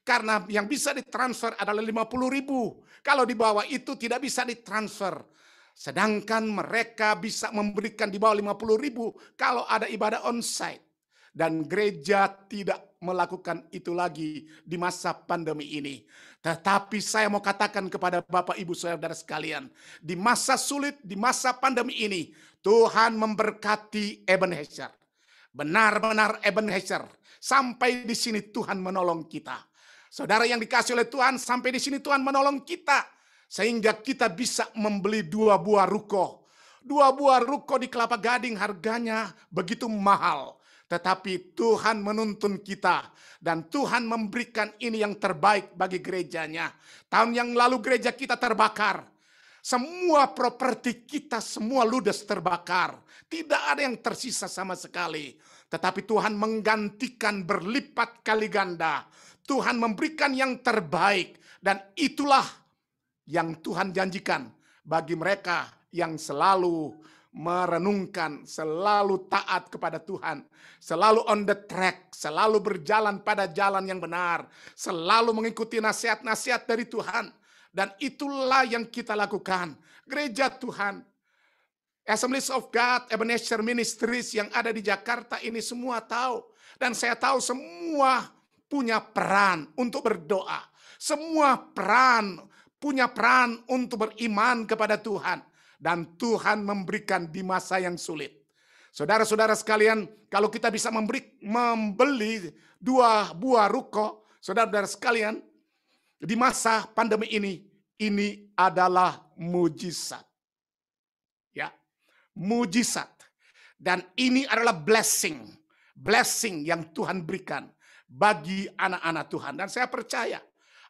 Speaker 2: Karena yang bisa ditransfer adalah 50.000. Kalau di bawah itu tidak bisa ditransfer. Sedangkan mereka bisa memberikan di bawah 50.000 kalau ada ibadah onsite. Dan gereja tidak melakukan itu lagi di masa pandemi ini. Tetapi saya mau katakan kepada Bapak Ibu saudara sekalian, di masa sulit, di masa pandemi ini, Tuhan memberkati Ebenezer. Benar-benar Ebenezer. Sampai di sini Tuhan menolong kita. Saudara yang dikasih oleh Tuhan, sampai di sini Tuhan menolong kita. Sehingga kita bisa membeli 2 buah ruko. 2 buah ruko di Kelapa Gading harganya begitu mahal. Tetapi Tuhan menuntun kita. Dan Tuhan memberikan ini yang terbaik bagi gerejanya. Tahun yang lalu gereja kita terbakar. Semua properti kita semua ludes terbakar. Tidak ada yang tersisa sama sekali. Tetapi Tuhan menggantikan berlipat kali ganda. Tuhan memberikan yang terbaik. Dan itulah yang Tuhan janjikan bagi mereka yang selalu merenungkan, selalu taat kepada Tuhan, selalu on the track, selalu berjalan pada jalan yang benar, selalu mengikuti nasihat-nasihat dari Tuhan. Dan itulah yang kita lakukan. Gereja Tuhan, Assemblies of God, Ebenezer Ministries yang ada di Jakarta ini semua tahu. Dan saya tahu semua punya peran untuk berdoa. Semua punya peran untuk beriman kepada Tuhan. Dan Tuhan memberikan di masa yang sulit. Saudara-saudara sekalian, kalau kita bisa membeli 2 buah ruko, saudara-saudara sekalian, di masa pandemi ini adalah mujizat. Ya, mujizat. Dan ini adalah blessing yang Tuhan berikan bagi anak-anak Tuhan. Dan saya percaya,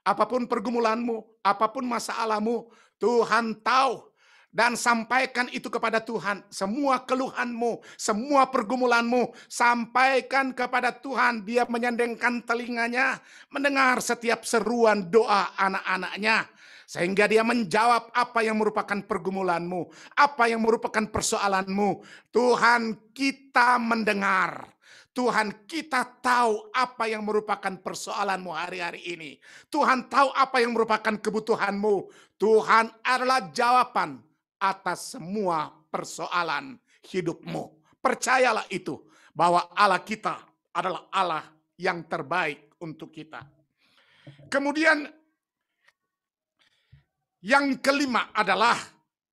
Speaker 2: apapun pergumulanmu, apapun masalahmu, Tuhan tahu. Dan sampaikan itu kepada Tuhan. Semua keluhanmu, semua pergumulanmu, sampaikan kepada Tuhan. Dia menyandengkan telinganya, mendengar setiap seruan doa anak-anaknya. Sehingga dia menjawab apa yang merupakan pergumulanmu, apa yang merupakan persoalanmu. Tuhan, kita mendengar. Tuhan, kita tahu apa yang merupakan persoalanmu hari-hari ini. Tuhan tahu apa yang merupakan kebutuhanmu. Tuhan adalah jawaban atas semua persoalan hidupmu. Percayalah itu, bahwa Allah kita adalah Allah yang terbaik untuk kita. Kemudian yang kelima adalah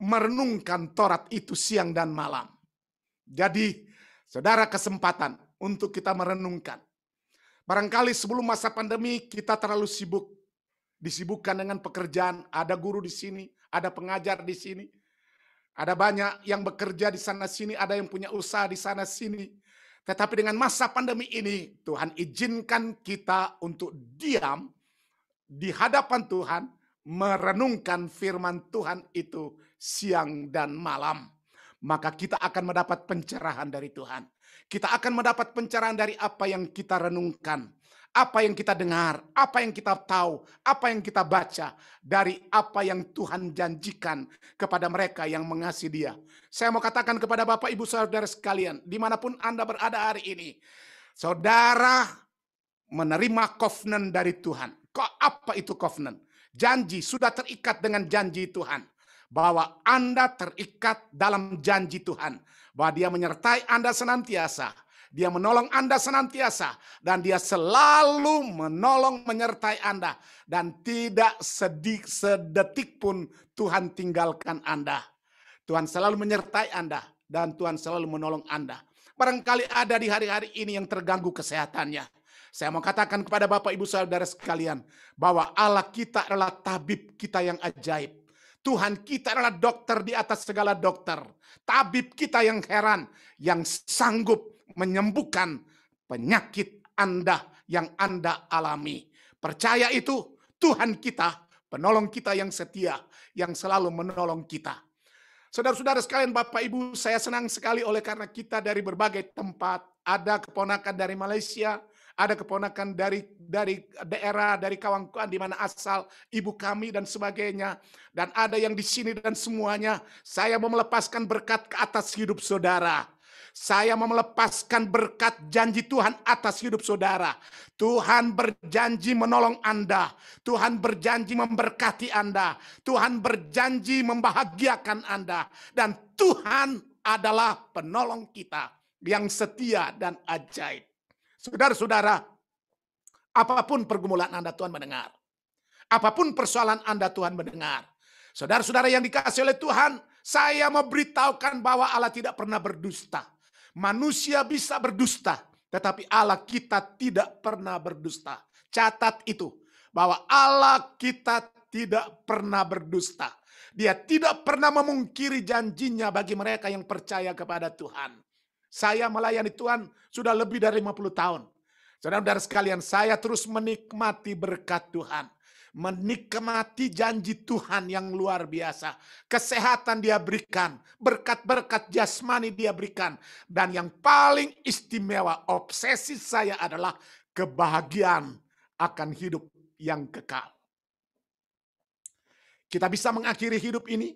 Speaker 2: merenungkan Taurat itu siang dan malam. Jadi, saudara, kesempatan untuk kita merenungkan. Barangkali sebelum masa pandemi kita terlalu sibuk, disibukkan dengan pekerjaan. Ada guru di sini, ada pengajar di sini. Ada banyak yang bekerja di sana-sini, ada yang punya usaha di sana-sini. Tetapi dengan masa pandemi ini, Tuhan izinkan kita untuk diam di hadapan Tuhan, merenungkan firman Tuhan itu siang dan malam. Maka kita akan mendapat pencerahan dari Tuhan. Kita akan mendapat pencerahan dari apa yang kita renungkan. Apa yang kita dengar, apa yang kita tahu, apa yang kita baca, dari apa yang Tuhan janjikan kepada mereka yang mengasihi Dia. Saya mau katakan kepada Bapak Ibu saudara sekalian, dimanapun Anda berada hari ini, saudara menerima covenant dari Tuhan. Apa itu covenant? Janji, sudah terikat dengan janji Tuhan. Bahwa Anda terikat dalam janji Tuhan. Bahwa Dia menyertai Anda senantiasa. Dia menolong Anda senantiasa. Dan Dia selalu menolong menyertai Anda. Dan tidak sedetik pun Tuhan tinggalkan Anda. Tuhan selalu menyertai Anda. Dan Tuhan selalu menolong Anda. Barangkali ada di hari-hari ini yang terganggu kesehatannya. Saya mau katakan kepada Bapak Ibu Saudara sekalian bahwa Allah kita adalah tabib kita yang ajaib. Tuhan kita adalah dokter di atas segala dokter. Tabib kita yang heran, yang sanggup menyembuhkan penyakit Anda yang Anda alami. Percaya itu, Tuhan kita, penolong kita yang setia, yang selalu menolong kita. Saudara-saudara sekalian, Bapak Ibu, saya senang sekali oleh karena kita dari berbagai tempat. Ada keponakan dari Malaysia, ada keponakan dari daerah, dari kawan-kawan di mana asal ibu kami dan sebagainya. Dan ada yang di sini dan semuanya. Saya mau melepaskan berkat ke atas hidup saudara. Saya mau melepaskan berkat janji Tuhan atas hidup saudara. Tuhan berjanji menolong Anda. Tuhan berjanji memberkati Anda. Tuhan berjanji membahagiakan Anda. Dan Tuhan adalah penolong kita yang setia dan ajaib. Saudara-saudara, apapun pergumulan Anda, Tuhan mendengar. Apapun persoalan Anda, Tuhan mendengar. Saudara-saudara yang dikasihi oleh Tuhan, saya mau beritahukan bahwa Allah tidak pernah berdusta. Manusia bisa berdusta, tetapi Allah kita tidak pernah berdusta. Catat itu, bahwa Allah kita tidak pernah berdusta. Dia tidak pernah memungkiri janjinya bagi mereka yang percaya kepada Tuhan. Saya melayani Tuhan sudah lebih dari 50 tahun. Saudara-saudara sekalian, saya terus menikmati berkat Tuhan. Menikmati janji Tuhan yang luar biasa. Kesehatan dia berikan. Berkat-berkat jasmani dia berikan. Dan yang paling istimewa, obsesi saya adalah kebahagiaan akan hidup yang kekal. Kita bisa mengakhiri hidup ini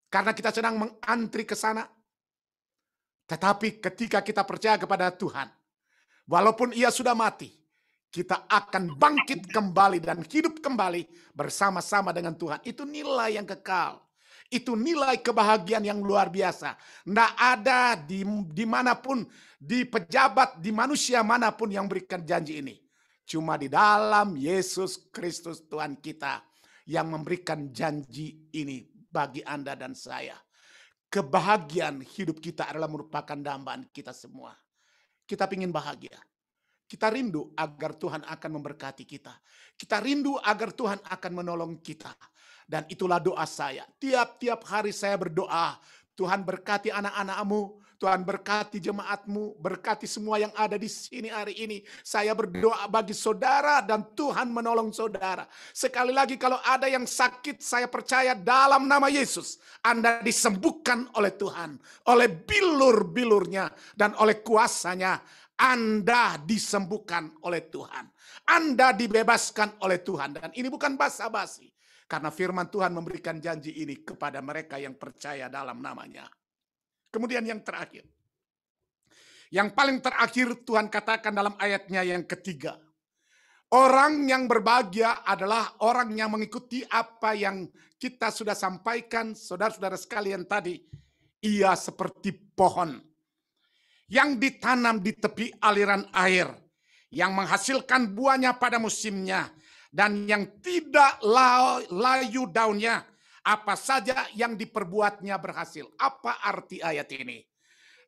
Speaker 2: karena kita sedang mengantri ke sana. Tetapi ketika kita percaya kepada Tuhan, walaupun ia sudah mati, kita akan bangkit kembali dan hidup kembali bersama-sama dengan Tuhan. Itu nilai yang kekal. Itu nilai kebahagiaan yang luar biasa. Tidak ada dimanapun, di pejabat, di manusia manapun yang berikan janji ini. Cuma di dalam Yesus Kristus Tuhan kita yang memberikan janji ini bagi Anda dan saya. Kebahagiaan hidup kita adalah merupakan dambaan kita semua. Kita ingin bahagia. Kita rindu agar Tuhan akan memberkati kita. Kita rindu agar Tuhan akan menolong kita. Dan itulah doa saya. Tiap-tiap hari saya berdoa, Tuhan berkati anak-anak-mu, Tuhan berkati jemaatmu, berkati semua yang ada di sini hari ini. Saya berdoa bagi saudara dan Tuhan menolong saudara. Sekali lagi kalau ada yang sakit, saya percaya dalam nama Yesus, Anda disembuhkan oleh Tuhan. Oleh bilur-bilurnya dan oleh kuasanya, Anda disembuhkan oleh Tuhan. Anda dibebaskan oleh Tuhan. Dan ini bukan basa-basi. Karena firman Tuhan memberikan janji ini kepada mereka yang percaya dalam namanya. Kemudian yang terakhir. Yang paling terakhir Tuhan katakan dalam ayatnya yang ketiga. Orang yang berbahagia adalah orang yang mengikuti apa yang kita sudah sampaikan, saudara-saudara sekalian tadi. Ia seperti pohon yang ditanam di tepi aliran air, yang menghasilkan buahnya pada musimnya, dan yang tidak layu daunnya. Apa saja yang diperbuatnya berhasil. Apa arti ayat ini?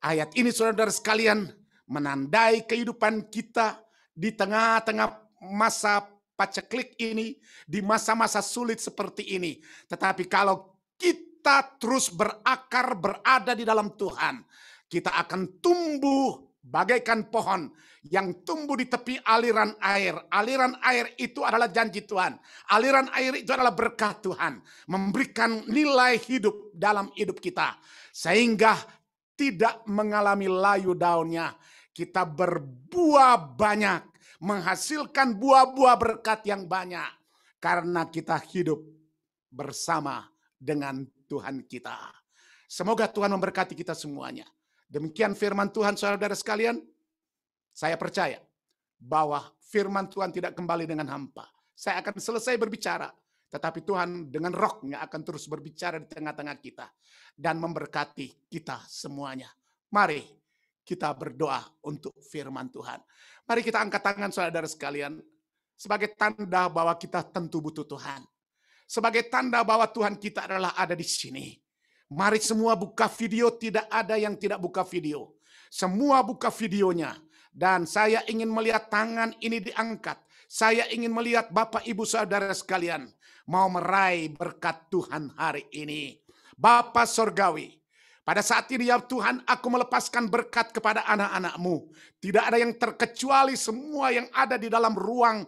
Speaker 2: Ayat ini saudara sekalian menandai kehidupan kita di tengah-tengah masa paceklik ini, di masa-masa sulit seperti ini. Tetapi kalau kita terus berakar berada di dalam Tuhan, kita akan tumbuh bagaikan pohon yang tumbuh di tepi aliran air. Aliran air itu adalah janji Tuhan. Aliran air itu adalah berkat Tuhan. Memberikan nilai hidup dalam hidup kita. Sehingga tidak mengalami layu daunnya. Kita berbuah banyak. Menghasilkan buah-buah berkat yang banyak. Karena kita hidup bersama dengan Tuhan kita. Semoga Tuhan memberkati kita semuanya. Demikian firman Tuhan saudara sekalian. Saya percaya bahwa firman Tuhan tidak kembali dengan hampa. Saya akan selesai berbicara. Tetapi Tuhan dengan rohnya akan terus berbicara di tengah-tengah kita. Dan memberkati kita semuanya. Mari kita berdoa untuk firman Tuhan. Mari kita angkat tangan saudara sekalian. Sebagai tanda bahwa kita tentu butuh Tuhan. Sebagai tanda bahwa Tuhan kita adalah ada di sini. Mari semua buka video, tidak ada yang tidak buka video. Semua buka videonya. Dan saya ingin melihat tangan ini diangkat. Saya ingin melihat Bapak Ibu Saudara sekalian mau meraih berkat Tuhan hari ini. Bapa Sorgawi, pada saat ini ya Tuhan, aku melepaskan berkat kepada anak-anak-Mu. Tidak ada yang terkecuali semua yang ada di dalam ruang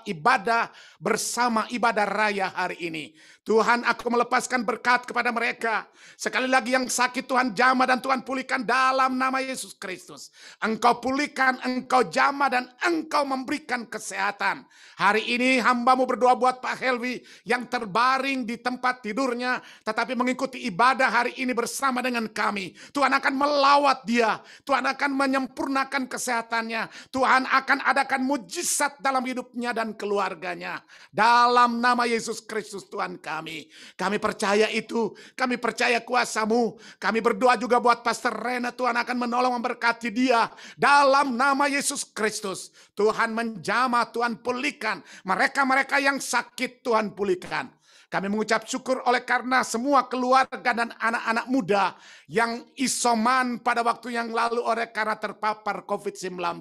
Speaker 2: ibadah bersama ibadah raya hari ini. Tuhan, aku melepaskan berkat kepada mereka. Sekali lagi yang sakit Tuhan jamah dan Tuhan pulihkan dalam nama Yesus Kristus. Engkau pulihkan, Engkau jamah dan Engkau memberikan kesehatan. Hari ini hamba-Mu berdoa buat Pak Helwi yang terbaring di tempat tidurnya, tetapi mengikuti ibadah hari ini bersama dengan kami. Tuhan akan melawat dia. Tuhan akan menyempurnakan kesehatannya. Tuhan akan adakan mujizat dalam hidupnya dan keluarganya. Dalam nama Yesus Kristus Tuhan kami percaya itu, kami percaya kuasa-Mu. Kami berdoa juga buat Pastor Rena, Tuhan akan menolong memberkati dia. Dalam nama Yesus Kristus, Tuhan menjamah, Tuhan pulihkan. Mereka-mereka yang sakit Tuhan pulihkan. Kami mengucap syukur oleh karena semua keluarga dan anak-anak muda yang isoman pada waktu yang lalu oleh karena terpapar COVID-19.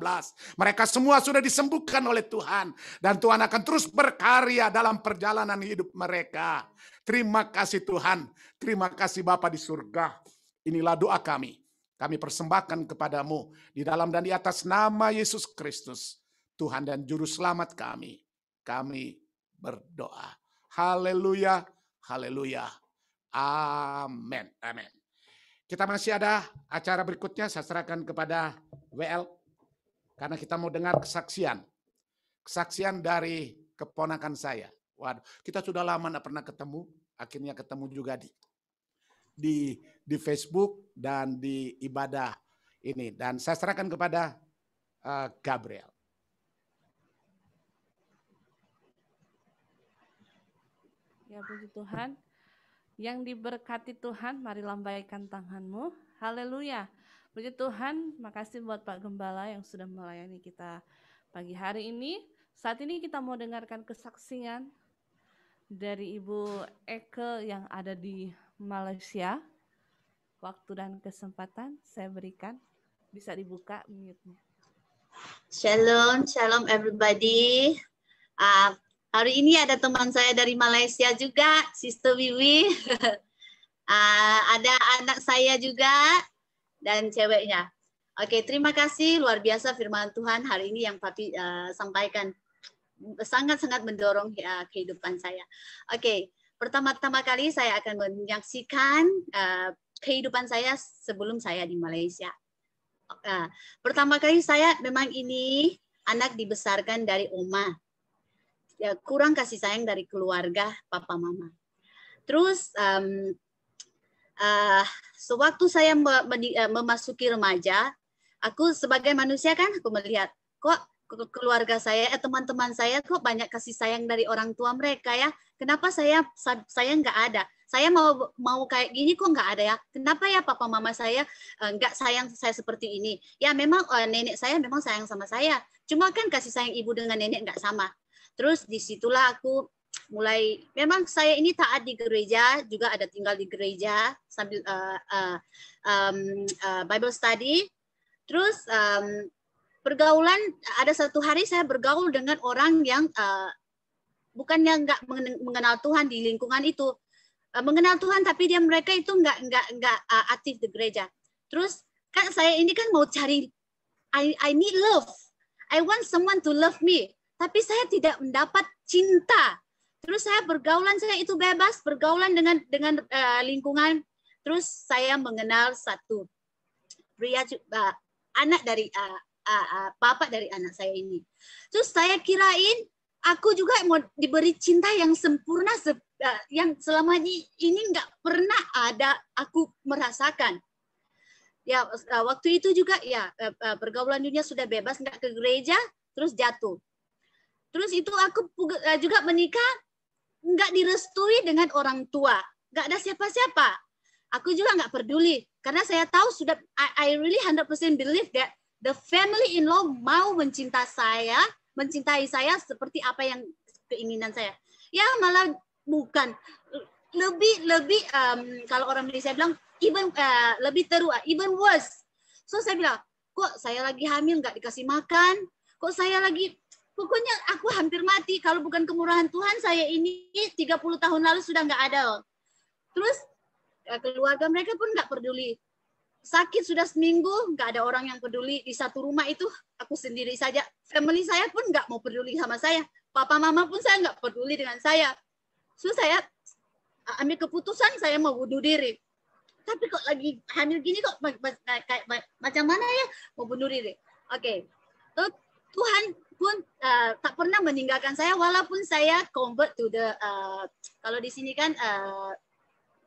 Speaker 2: Mereka semua sudah disembuhkan oleh Tuhan. Dan Tuhan akan terus berkarya dalam perjalanan hidup mereka. Terima kasih Tuhan. Terima kasih Bapa di surga. Inilah doa kami. Kami persembahkan kepadamu di dalam dan di atas nama Yesus Kristus. Tuhan dan Juru Selamat kami. Kami berdoa. Haleluya, haleluya, amin, amin. Kita masih ada acara berikutnya, saya serahkan kepada WL, karena kita mau dengar kesaksian dari keponakan saya. Waduh, kita sudah lama tidak pernah ketemu, akhirnya ketemu juga di Facebook dan di ibadah ini. Dan saya serahkan kepada Gabriel.
Speaker 1: Ya puji Tuhan, yang diberkati Tuhan, mari lambaikan tanganmu. Haleluya. Puji Tuhan, makasih buat Pak Gembala yang sudah melayani kita pagi hari ini. Saat ini kita mau dengarkan kesaksian dari Ibu Eke yang ada di Malaysia. Waktu dan kesempatan saya berikan, bisa dibuka mute-nya.
Speaker 3: Shalom, shalom everybody. Hari ini ada teman saya dari Malaysia juga, Sister Wiwi. Ada anak saya juga dan ceweknya. Oke, terima kasih, luar biasa firman Tuhan hari ini yang Papi sampaikan. Sangat-sangat mendorong kehidupan saya. Oke, pertama-tama kali saya akan menyaksikan kehidupan saya sebelum saya di Malaysia. Pertama kali saya memang ini anak dibesarkan dari oma. Ya, kurang kasih sayang dari keluarga papa mama. Terus sewaktu saya memasuki remaja, aku sebagai manusia kan aku melihat kok keluarga saya, teman-teman saya kok banyak kasih sayang dari orang tua mereka ya. Kenapa saya nggak ada? Saya mau kayak gini kok nggak ada ya? Kenapa ya papa mama saya nggak sayang saya seperti ini? Ya memang nenek saya memang sayang sama saya. Cuma kan kasih sayang ibu dengan nenek nggak sama. Terus disitulah aku mulai, memang saya ini taat di gereja, juga ada tinggal di gereja sambil Bible study. Terus pergaulan, ada satu hari saya bergaul dengan orang yang bukannya nggak mengenal Tuhan di lingkungan itu, mengenal Tuhan tapi mereka itu nggak aktif di gereja. Terus kan saya ini kan mau cari, I need love, I want someone to love me. Tapi saya tidak mendapat cinta. Terus saya bergaulan, saya itu bebas bergaulan dengan lingkungan. Terus saya mengenal satu pria, anak dari bapak dari anak saya ini. Terus saya kirain aku juga mau diberi cinta yang sempurna, yang selama ini nggak pernah ada aku merasakan. Ya waktu itu juga ya pergaulan dunia sudah bebas, nggak ke gereja, terus jatuh. Terus itu aku juga menikah, nggak direstui dengan orang tua. Nggak ada siapa-siapa. Aku juga nggak peduli. Karena saya tahu sudah, I really 100% believe that the family in law mau mencintai saya seperti apa yang keinginan saya. Ya malah bukan. Lebih kalau orang Malaysia bilang, even lebih teruk, even worse. So saya bilang, kok saya lagi hamil nggak dikasih makan, kok saya lagi, pokoknya aku hampir mati. Kalau bukan kemurahan Tuhan, saya ini 30 tahun lalu sudah nggak ada loh. Terus keluarga mereka pun nggak peduli. Sakit sudah seminggu, nggak ada orang yang peduli. Di satu rumah itu aku sendiri saja. Family saya pun nggak mau peduli sama saya. Papa mama pun saya nggak peduli dengan saya. So saya ambil keputusan saya mau bunuh diri. Tapi kok lagi hamil gini kok kayak macam mana ya mau bunuh diri. Oke. Tuhan pun tak pernah meninggalkan saya walaupun saya convert to the kalau di sini kan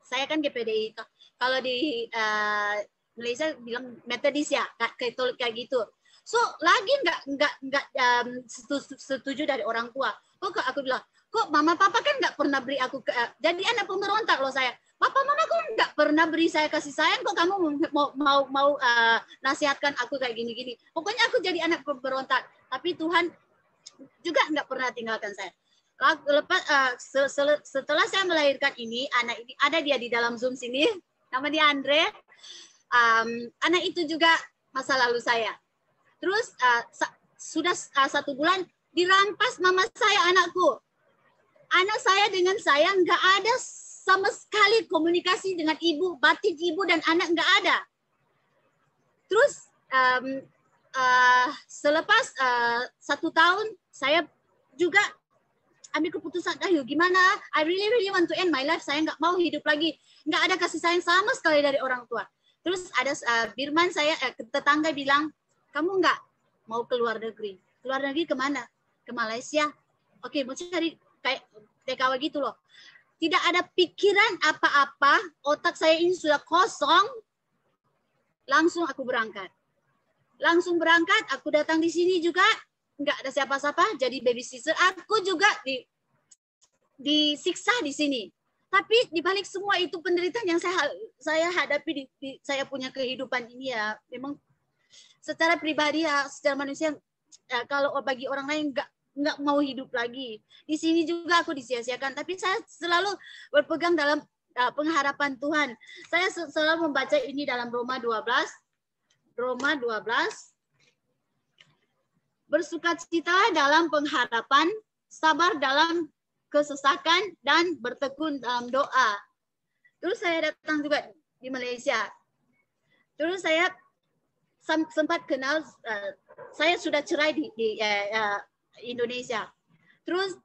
Speaker 3: saya kan GPDI. Kalau di Malaysia bilang Metodis ya, Katolik kayak gitu. So lagi nggak setuju dari orang tua. Kok aku bilang, kok mama papa kan nggak pernah beri aku jadi anak pemberontak loh saya. Papa mama kok nggak pernah beri saya kasih sayang, kok kamu mau nasihatkan aku kayak gini-gini. Pokoknya aku jadi anak pemberontak. Tapi Tuhan juga nggak pernah tinggalkan saya. Setelah saya melahirkan ini, anak ini ada dia di dalam Zoom sini, nama dia Andre. Anak itu juga masa lalu saya. Terus sudah 1 bulan dirampas mama saya anakku. Anak saya dengan saya nggak ada sama sekali komunikasi dengan ibu, batin ibu dan anak nggak ada. Terus selepas 1 tahun saya juga ambil keputusan, ayo gimana? I really want to end my life. Saya nggak mau hidup lagi. Nggak ada kasih sayang sama sekali dari orang tua. Terus ada firman saya, tetangga bilang, kamu nggak mau keluar negeri. Keluar negeri kemana? Ke Malaysia. Oke, mau cari kayak TKW gitu loh. Tidak ada pikiran apa-apa. Otak saya ini sudah kosong. Langsung aku berangkat. Langsung berangkat, aku datang di sini juga. Nggak ada siapa-siapa, jadi babysitter. Aku juga disiksa di sini. Tapi dibalik semua itu penderitaan yang saya hadapi di saya punya kehidupan ini ya, memang secara pribadi ya, secara manusia kalau bagi orang lain nggak mau hidup lagi. Di sini juga aku disia-siakan, tapi saya selalu berpegang dalam pengharapan Tuhan. Saya selalu membaca ini dalam Roma 12. Roma 12. Bersukacitalah dalam pengharapan, sabar dalam kesesakan, dan bertekun dalam doa. Terus saya datang juga di Malaysia. Terus saya sempat kenal, saya sudah cerai di Indonesia. Terus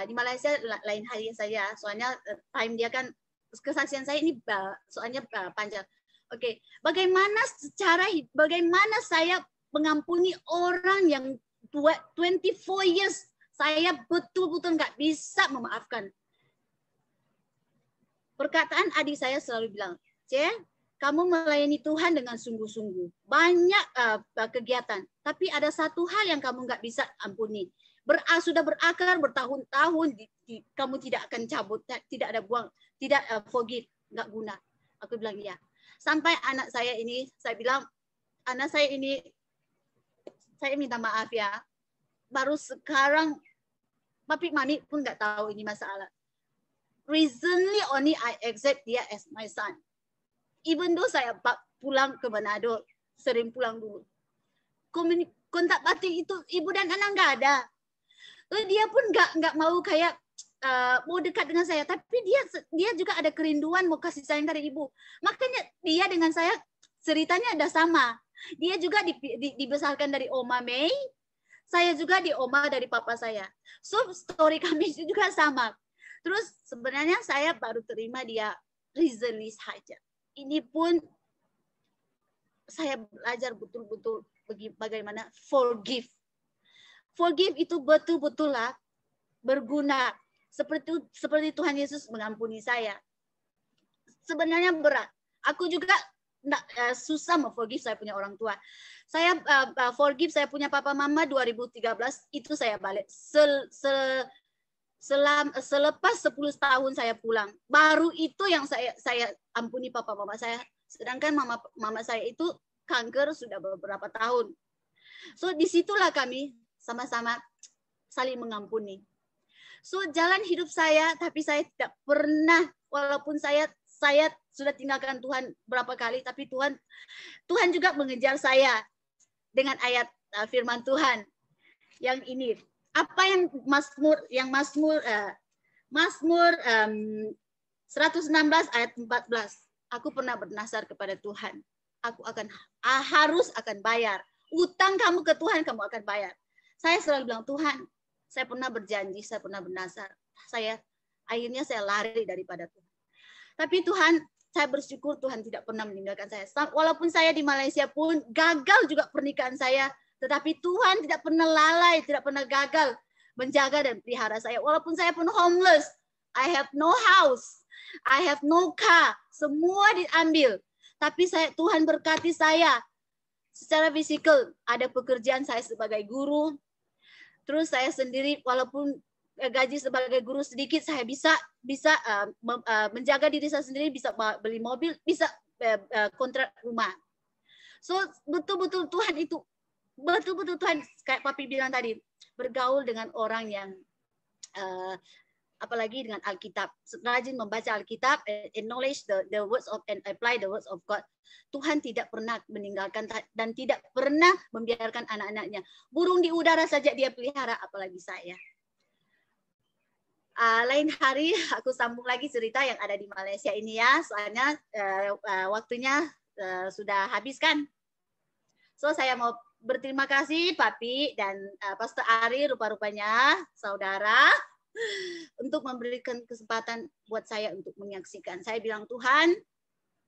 Speaker 3: di Malaysia lain halnya saya, soalnya time dia kan, kesaksian saya ini soalnya panjang. Oke, bagaimana saya mengampuni orang yang 24 years saya betul-betul nggak bisa memaafkan. Perkataan adik saya selalu bilang, kamu melayani Tuhan dengan sungguh-sungguh. Banyak kegiatan, tapi ada satu hal yang kamu nggak bisa ampuni. Sudah berakar bertahun-tahun, kamu tidak akan cabut, tidak ada buang, tidak forgive, nggak guna. Aku bilang iya. Sampai anak saya ini, saya bilang, anak saya ini, saya minta maaf ya, baru sekarang papi mami pun nggak tahu ini masalah. Recently only I accept dia as my son. Even though saya pulang ke Manado, sering pulang dulu. Kontak batin itu ibu dan anak nggak ada. Dia pun nggak mau kayak mau dekat dengan saya, tapi dia juga ada kerinduan mau kasih sayang dari ibu. Makanya dia dengan saya ceritanya ada sama. Dia juga dibesarkan dari Oma Mei. Saya juga di Oma dari papa saya. So story kami juga sama. Terus sebenarnya saya baru terima dia recently saja. Ini pun saya belajar betul-betul bagaimana forgive. Forgive itu betul-betul lah berguna. Seperti Tuhan Yesus mengampuni saya. Sebenarnya berat. Aku juga susah forgive saya punya orang tua. Saya forgive saya punya papa mama 2013 itu saya balik. Selepas 10 tahun saya pulang, baru itu yang saya ampuni papa mama saya. Sedangkan mama saya itu kanker sudah beberapa tahun. So disitulah kami sama-sama saling mengampuni. So jalan hidup saya, tapi saya tidak pernah, walaupun saya Saya sudah tinggalkan Tuhan berapa kali, tapi Tuhan juga mengejar saya dengan ayat firman Tuhan yang ini. Apa yang Mazmur 116 ayat 14. Aku pernah bernasar kepada Tuhan. Aku harus akan bayar. Utang kamu ke Tuhan, kamu akan bayar. Saya selalu bilang, Tuhan, saya pernah berjanji, saya pernah bernasar. Akhirnya saya lari daripada Tuhan. Tapi Tuhan, saya bersyukur Tuhan tidak pernah meninggalkan saya. Walaupun saya di Malaysia pun gagal juga pernikahan saya, tetapi Tuhan tidak pernah lalai, tidak pernah gagal menjaga dan pelihara saya. Walaupun saya pun homeless, I have no house, I have no car, semua diambil. Tapi Tuhan berkati saya secara fisikal. Ada pekerjaan saya sebagai guru. Terus saya sendiri, walaupun gaji sebagai guru sedikit, saya bisa menjaga diri saya sendiri, bisa beli mobil, bisa kontrak rumah. So betul-betul Tuhan itu, betul-betul Tuhan, kayak Papi bilang tadi, bergaul dengan orang yang apalagi dengan Alkitab, rajin membaca Alkitab, acknowledge the words of and apply the words of God. Tuhan tidak pernah meninggalkan dan tidak pernah membiarkan anak-anaknya. Burung di udara saja dia pelihara, apalagi saya. Lain hari aku sambung lagi cerita yang ada di Malaysia ini ya, soalnya waktunya sudah habis kan. So saya mau berterima kasih Papi dan Pastor Ari, rupa-rupanya saudara, untuk memberikan kesempatan buat saya untuk menyaksikan. Saya bilang, Tuhan,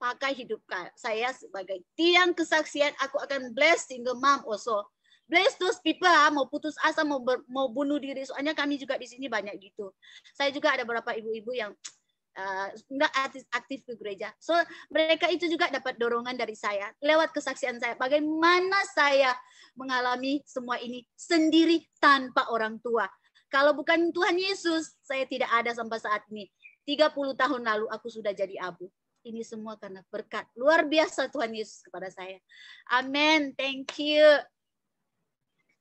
Speaker 3: pakai hidup saya sebagai tiang kesaksian. Aku akan bless single mom also. Bless those people, mau putus asa, mau bunuh diri. Soalnya kami juga di sini banyak gitu. Saya juga ada beberapa ibu-ibu yang nggak aktif ke gereja. So mereka itu juga dapat dorongan dari saya lewat kesaksian saya. Bagaimana saya mengalami semua ini sendiri tanpa orang tua. Kalau bukan Tuhan Yesus, saya tidak ada sampai saat ini. 30 tahun lalu aku sudah jadi abu. Ini semua karena berkat luar biasa Tuhan Yesus kepada saya. Amin. Thank you.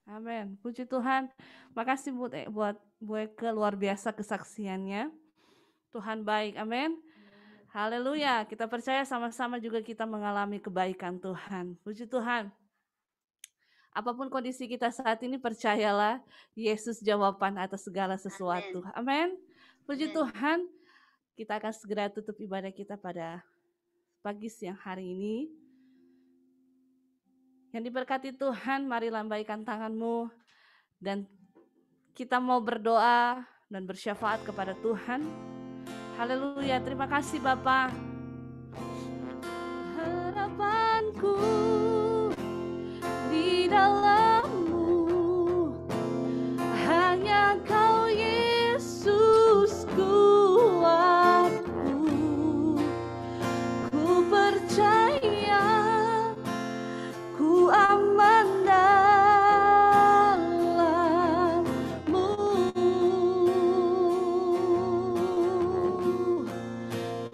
Speaker 1: Amin. Puji Tuhan. Makasih buat Bu Eke, luar biasa kesaksiannya. Tuhan baik. Amin. Haleluya. Kita percaya sama-sama juga kita mengalami kebaikan Tuhan. Puji Tuhan. Apapun kondisi kita saat ini, percayalah Yesus jawaban atas segala sesuatu. Amin. Puji Tuhan. Kita akan segera tutup ibadah kita pada pagi siang hari ini. Yang diberkati Tuhan, mari lambaikan tanganmu dan kita mau berdoa dan bersyafaat kepada Tuhan. Haleluya, terima kasih Bapa. Harapanku di dalam-Mu, hanya Kau Yesus kuatku. Ku percaya ku aman dalam-Mu.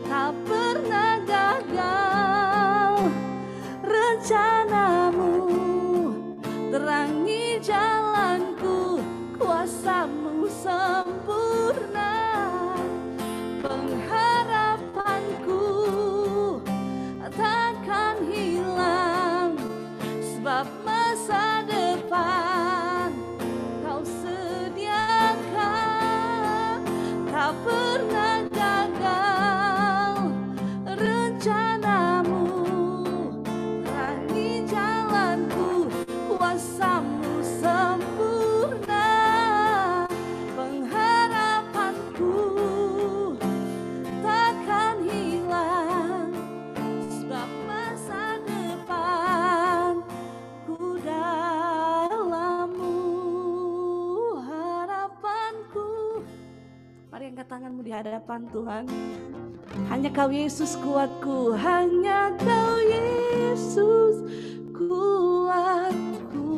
Speaker 1: Tak pernah gagal rencana-Mu, terangi jalanku, kuasa-Mu sempurna. Pengharapanku takkan hilang, sebab masa depan Kau sediakan. Tak pernah gagal rencana-Mu, terangi jalanku, kuasa-Mu sempurna. Pengharapanku takkan hilang, sebab masa depan ku dalam-Mu. Harapanku. Mari angkat tanganmu di hadapan Tuhan. Hanya Kau Yesus kuatku, hanya Kau Yesus kuatku.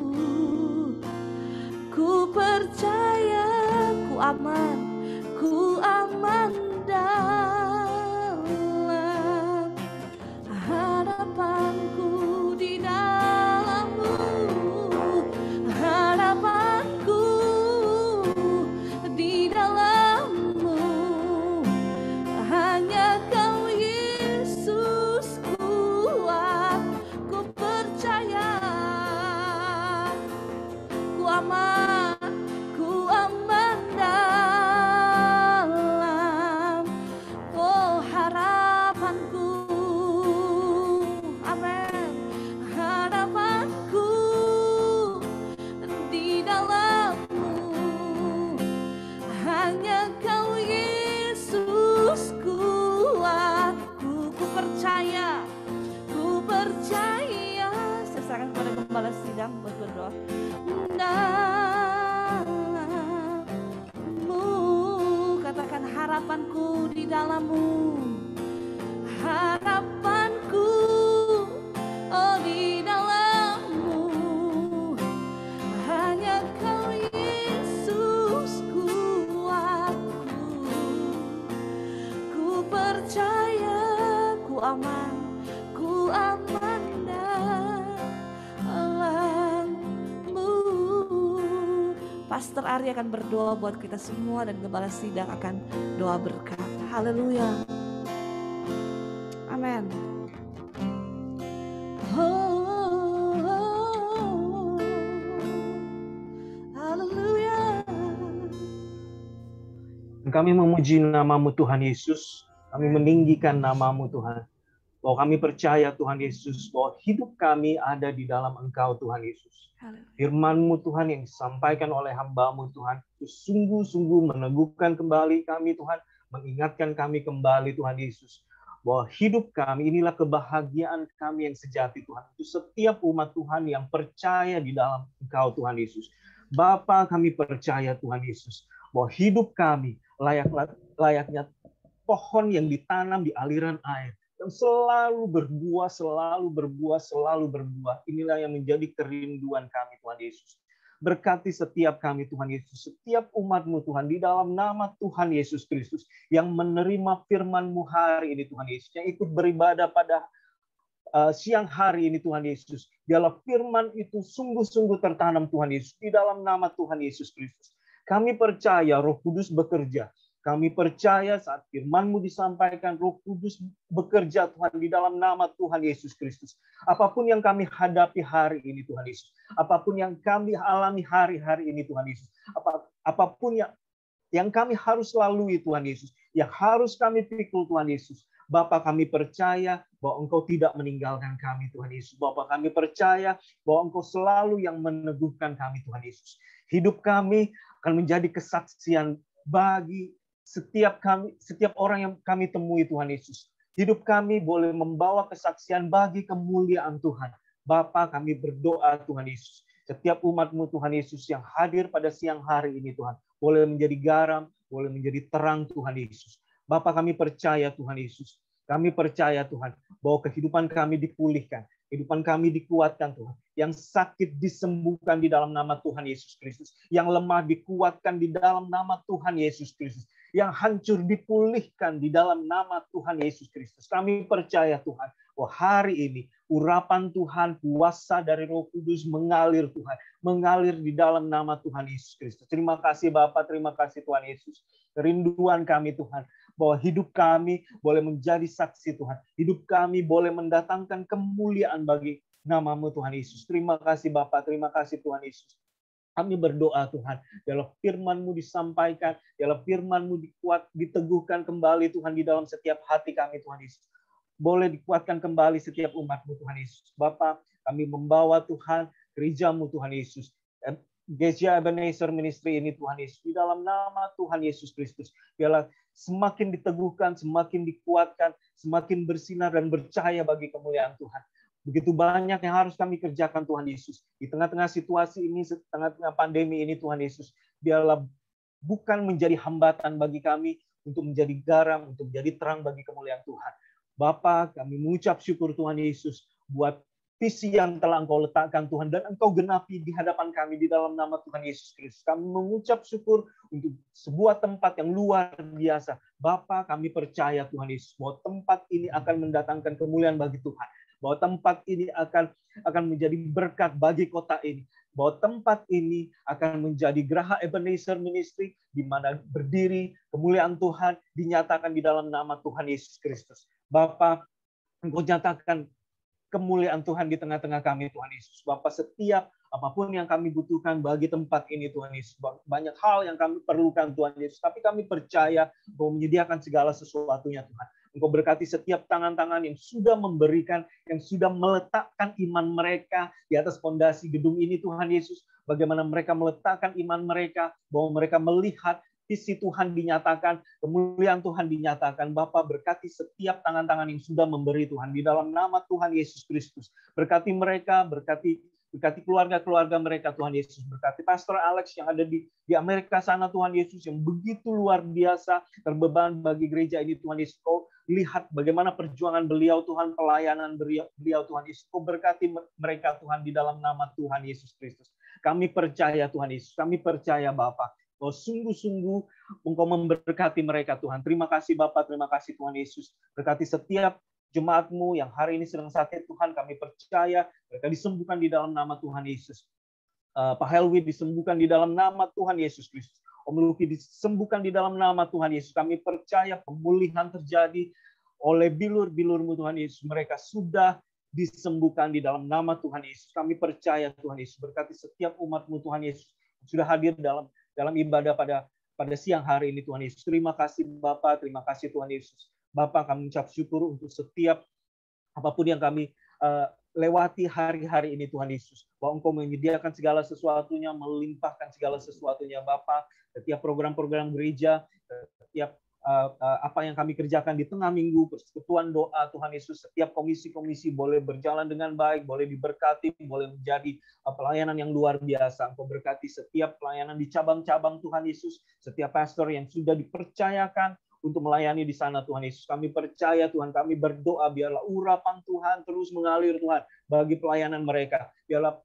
Speaker 1: Ku percaya ku aman dalam harapanku di dalam-Mu. Harapanku di dalam-Mu, hanya Kau Yesus dalam-Mu. Harapanku, oh di dalam-Mu. Hanya Kau Yesus kuatku. Ku percaya, ku aman dalam-Mu. Pastor Ari akan berdoa buat kita semua dan Gembala Sidang akan doa berkat. Haleluya. Amin. Haleluya.
Speaker 4: Kami memuji nama-Mu Tuhan Yesus. Kami meninggikan nama-Mu Tuhan. Bahwa kami percaya Tuhan Yesus, bahwa hidup kami ada di dalam Engkau Tuhan Yesus. Firman-Mu Tuhan yang disampaikan oleh hamba-Mu Tuhan, itu sungguh-sungguh meneguhkan kembali kami Tuhan, mengingatkan kami kembali Tuhan Yesus. Bahwa hidup kami inilah kebahagiaan kami yang sejati Tuhan. Itu setiap umat Tuhan yang percaya di dalam Engkau Tuhan Yesus. Bapa, kami percaya Tuhan Yesus, bahwa hidup kami layaknya pohon yang ditanam di aliran air. Yang selalu berbuah, selalu berbuah, selalu berbuah. Inilah yang menjadi kerinduan kami Tuhan Yesus. Berkati setiap kami Tuhan Yesus, setiap umat-Mu Tuhan, di dalam nama Tuhan Yesus Kristus, yang menerima firman-Mu hari ini Tuhan Yesus, yang ikut beribadah pada siang hari ini Tuhan Yesus. Biarlah firman itu sungguh-sungguh tertanam Tuhan Yesus, di dalam nama Tuhan Yesus Kristus. Kami percaya Roh Kudus bekerja. Kami percaya saat firman-Mu disampaikan, Roh Kudus bekerja Tuhan di dalam nama Tuhan Yesus Kristus. Apapun yang kami hadapi hari ini Tuhan Yesus, apapun yang kami alami hari-hari ini Tuhan Yesus, apapun yang kami harus lalui Tuhan Yesus, yang harus kami pikul Tuhan Yesus, Bapa, kami percaya bahwa Engkau tidak meninggalkan kami Tuhan Yesus. Bapa, kami percaya bahwa Engkau selalu yang meneguhkan kami Tuhan Yesus. Hidup kami akan menjadi kesaksian bagi setiap orang yang kami temui Tuhan Yesus. Hidup kami boleh membawa kesaksian bagi kemuliaan Tuhan. Bapa, kami berdoa Tuhan Yesus. Setiap umat-Mu Tuhan Yesus yang hadir pada siang hari ini Tuhan, boleh menjadi garam, boleh menjadi terang Tuhan Yesus. Bapa, kami percaya Tuhan Yesus. Kami percaya Tuhan bahwa kehidupan kami dipulihkan. Kehidupan kami dikuatkan Tuhan. Yang sakit disembuhkan di dalam nama Tuhan Yesus Kristus. Yang lemah dikuatkan di dalam nama Tuhan Yesus Kristus. Yang hancur dipulihkan di dalam nama Tuhan Yesus Kristus. Kami percaya Tuhan bahwa hari ini urapan Tuhan, kuasa dari Roh Kudus mengalir Tuhan. Mengalir di dalam nama Tuhan Yesus Kristus. Terima kasih Bapa, terima kasih Tuhan Yesus. Kerinduan kami Tuhan, bahwa hidup kami boleh menjadi saksi Tuhan. Hidup kami boleh mendatangkan kemuliaan bagi nama-Mu Tuhan Yesus. Terima kasih Bapa, terima kasih Tuhan Yesus. Kami berdoa Tuhan, biarlah firman-Mu disampaikan, biarlah firman-Mu diteguhkan kembali Tuhan di dalam setiap hati kami Tuhan Yesus. Boleh dikuatkan kembali setiap umat-Mu Tuhan Yesus. Bapa, kami membawa Tuhan gereja-Mu Tuhan Yesus. Gereja Ebenezer Ministry ini Tuhan Yesus, di dalam nama Tuhan Yesus Kristus, biarlah semakin diteguhkan, semakin dikuatkan, semakin bersinar dan bercahaya bagi kemuliaan Tuhan. Begitu banyak yang harus kami kerjakan Tuhan Yesus. Di tengah-tengah situasi ini, di tengah-tengah pandemi ini Tuhan Yesus, biarlah bukan menjadi hambatan bagi kami untuk menjadi garam, untuk menjadi terang bagi kemuliaan Tuhan. Bapa, kami mengucap syukur Tuhan Yesus buat visi yang telah Engkau letakkan Tuhan dan Engkau genapi di hadapan kami di dalam nama Tuhan Yesus Kristus. Kami mengucap syukur untuk sebuah tempat yang luar biasa. Bapa, kami percaya Tuhan Yesus bahwa tempat ini akan mendatangkan kemuliaan bagi Tuhan. Bahwa tempat ini akan menjadi berkat bagi kota ini. Bahwa tempat ini akan menjadi Geraha Ebenezer Ministry di mana berdiri kemuliaan Tuhan dinyatakan di dalam nama Tuhan Yesus Kristus. Bapa, Engkau nyatakan kemuliaan Tuhan di tengah-tengah kami Tuhan Yesus. Bapa, setiap apapun yang kami butuhkan bagi tempat ini Tuhan Yesus. Banyak hal yang kami perlukan Tuhan Yesus. Tapi kami percaya bahwa menyediakan segala sesuatunya Tuhan. Engkau berkati setiap tangan-tangan yang sudah memberikan, yang sudah meletakkan iman mereka di atas fondasi gedung ini Tuhan Yesus. Bagaimana mereka meletakkan iman mereka, bahwa mereka melihat visi Tuhan dinyatakan, kemuliaan Tuhan dinyatakan. Bapa, berkati setiap tangan-tangan yang sudah memberi Tuhan di dalam nama Tuhan Yesus Kristus. Berkati mereka, berkati Berkati keluarga-keluarga mereka Tuhan Yesus. Berkati Pastor Alex yang ada di Amerika sana Tuhan Yesus, yang begitu luar biasa terbeban bagi gereja ini Tuhan Yesus. Kau lihat bagaimana perjuangan beliau Tuhan, pelayanan beliau Tuhan Yesus. Kau berkati mereka Tuhan di dalam nama Tuhan Yesus Kristus. Kami percaya Tuhan Yesus, kami percaya Bapa. Kau sungguh-sungguh Engkau memberkati mereka Tuhan. Terima kasih Bapa, terima kasih Tuhan Yesus. Berkati setiap jemaat-Mu yang hari ini sedang sakit Tuhan, kami percaya mereka disembuhkan di dalam nama Tuhan Yesus. Pak Helwi disembuhkan di dalam nama Tuhan Yesus Kristus. Om Luki disembuhkan di dalam nama Tuhan Yesus. Kami percaya pemulihan terjadi oleh bilur-bilur-Mu Tuhan Yesus. Mereka sudah disembuhkan di dalam nama Tuhan Yesus. Kami percaya Tuhan Yesus. Berkati setiap umat-Mu Tuhan Yesus sudah hadir dalam ibadah pada siang hari ini Tuhan Yesus. Terima kasih Bapa, terima kasih Tuhan Yesus. Bapak, kami ucap syukur untuk setiap apapun yang kami lewati hari-hari ini Tuhan Yesus. Bahwa Engkau menyediakan segala sesuatunya, melimpahkan segala sesuatunya Bapak. Setiap program-program gereja, setiap apa yang kami kerjakan di tengah minggu, persekutuan doa Tuhan Yesus, setiap komisi-komisi boleh berjalan dengan baik, boleh diberkati, boleh menjadi pelayanan yang luar biasa. Engkau berkati setiap pelayanan di cabang-cabang Tuhan Yesus, setiap pastor yang sudah dipercayakan untuk melayani di sana Tuhan Yesus. Kami percaya Tuhan, kami berdoa biarlah urapan Tuhan terus mengalir Tuhan bagi pelayanan mereka. Biarlah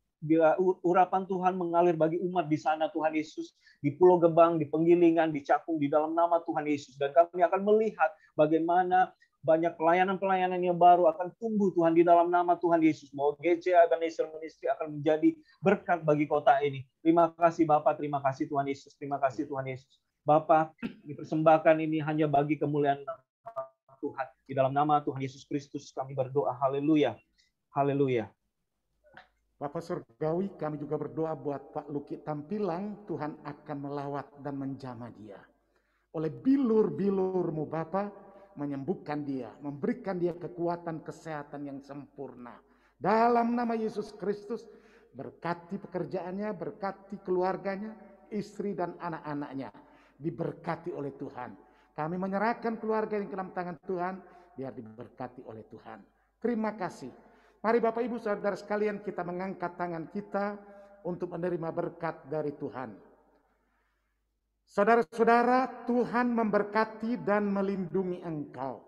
Speaker 4: urapan Tuhan mengalir bagi umat di sana Tuhan Yesus, di Pulau Gebang, di Penggilingan, di Cakung, di dalam nama Tuhan Yesus. Dan kami akan melihat bagaimana banyak pelayanan-pelayanan yang baru akan tumbuh Tuhan di dalam nama Tuhan Yesus. Bahwa GJ Ebenezer Ministry akan menjadi berkat bagi kota ini. Terima kasih Bapak, terima kasih Tuhan Yesus, terima kasih Tuhan Yesus. Bapa, dipersembahkan ini hanya bagi kemuliaan Tuhan. Di dalam nama Tuhan Yesus Kristus kami berdoa. Haleluya. Haleluya.
Speaker 2: Bapak Surgawi, kami juga berdoa buat Pak Luki Tampilang, Tuhan akan melawat dan menjamah dia. Oleh bilur-bilur-Mu Bapa, menyembuhkan dia, memberikan dia kekuatan kesehatan yang sempurna. Dalam nama Yesus Kristus, berkati pekerjaannya, berkati keluarganya, istri dan anak-anaknya. Diberkati oleh Tuhan. Kami menyerahkan keluarga yang ke dalam tangan Tuhan, biar diberkati oleh Tuhan. Terima kasih. Mari Bapak Ibu Saudara sekalian, kita mengangkat tangan kita untuk menerima berkat dari Tuhan. Saudara-saudara, Tuhan memberkati dan melindungi engkau.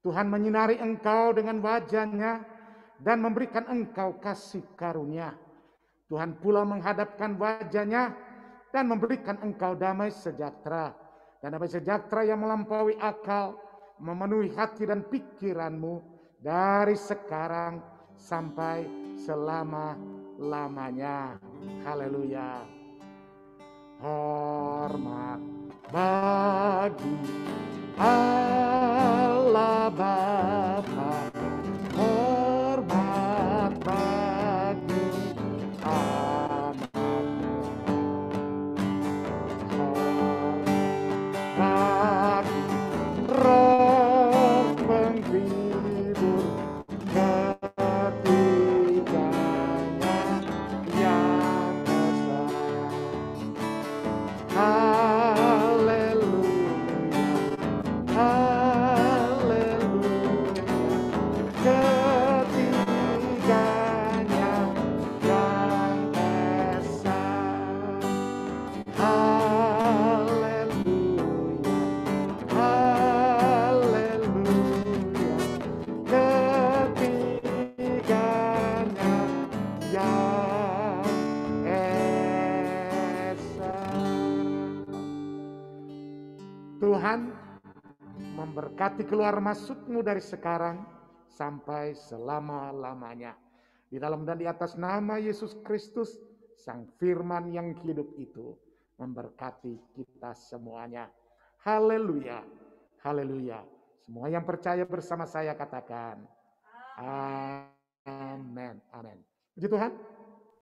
Speaker 2: Tuhan menyinari engkau dengan wajah-Nya dan memberikan engkau kasih karunia. Tuhan pula menghadapkan wajah-Nya dan memberikan engkau damai sejahtera. Dan damai sejahtera yang melampaui akal, memenuhi hati dan pikiranmu dari sekarang sampai selama-lamanya. Haleluya. Hormat bagi Allah Bapa, hormat bagi Roh penghibur ketiganya yang besar. Haleluya, haleluya, ketiganya yang besar. Tuhan memberkati keluar masukmu dari sekarang sampai selama-lamanya. Di dalam dan di atas nama Yesus Kristus, Sang Firman yang hidup itu, memberkati kita semuanya. Haleluya, haleluya. Semua yang percaya bersama saya katakan, amin, amin. Puji Tuhan.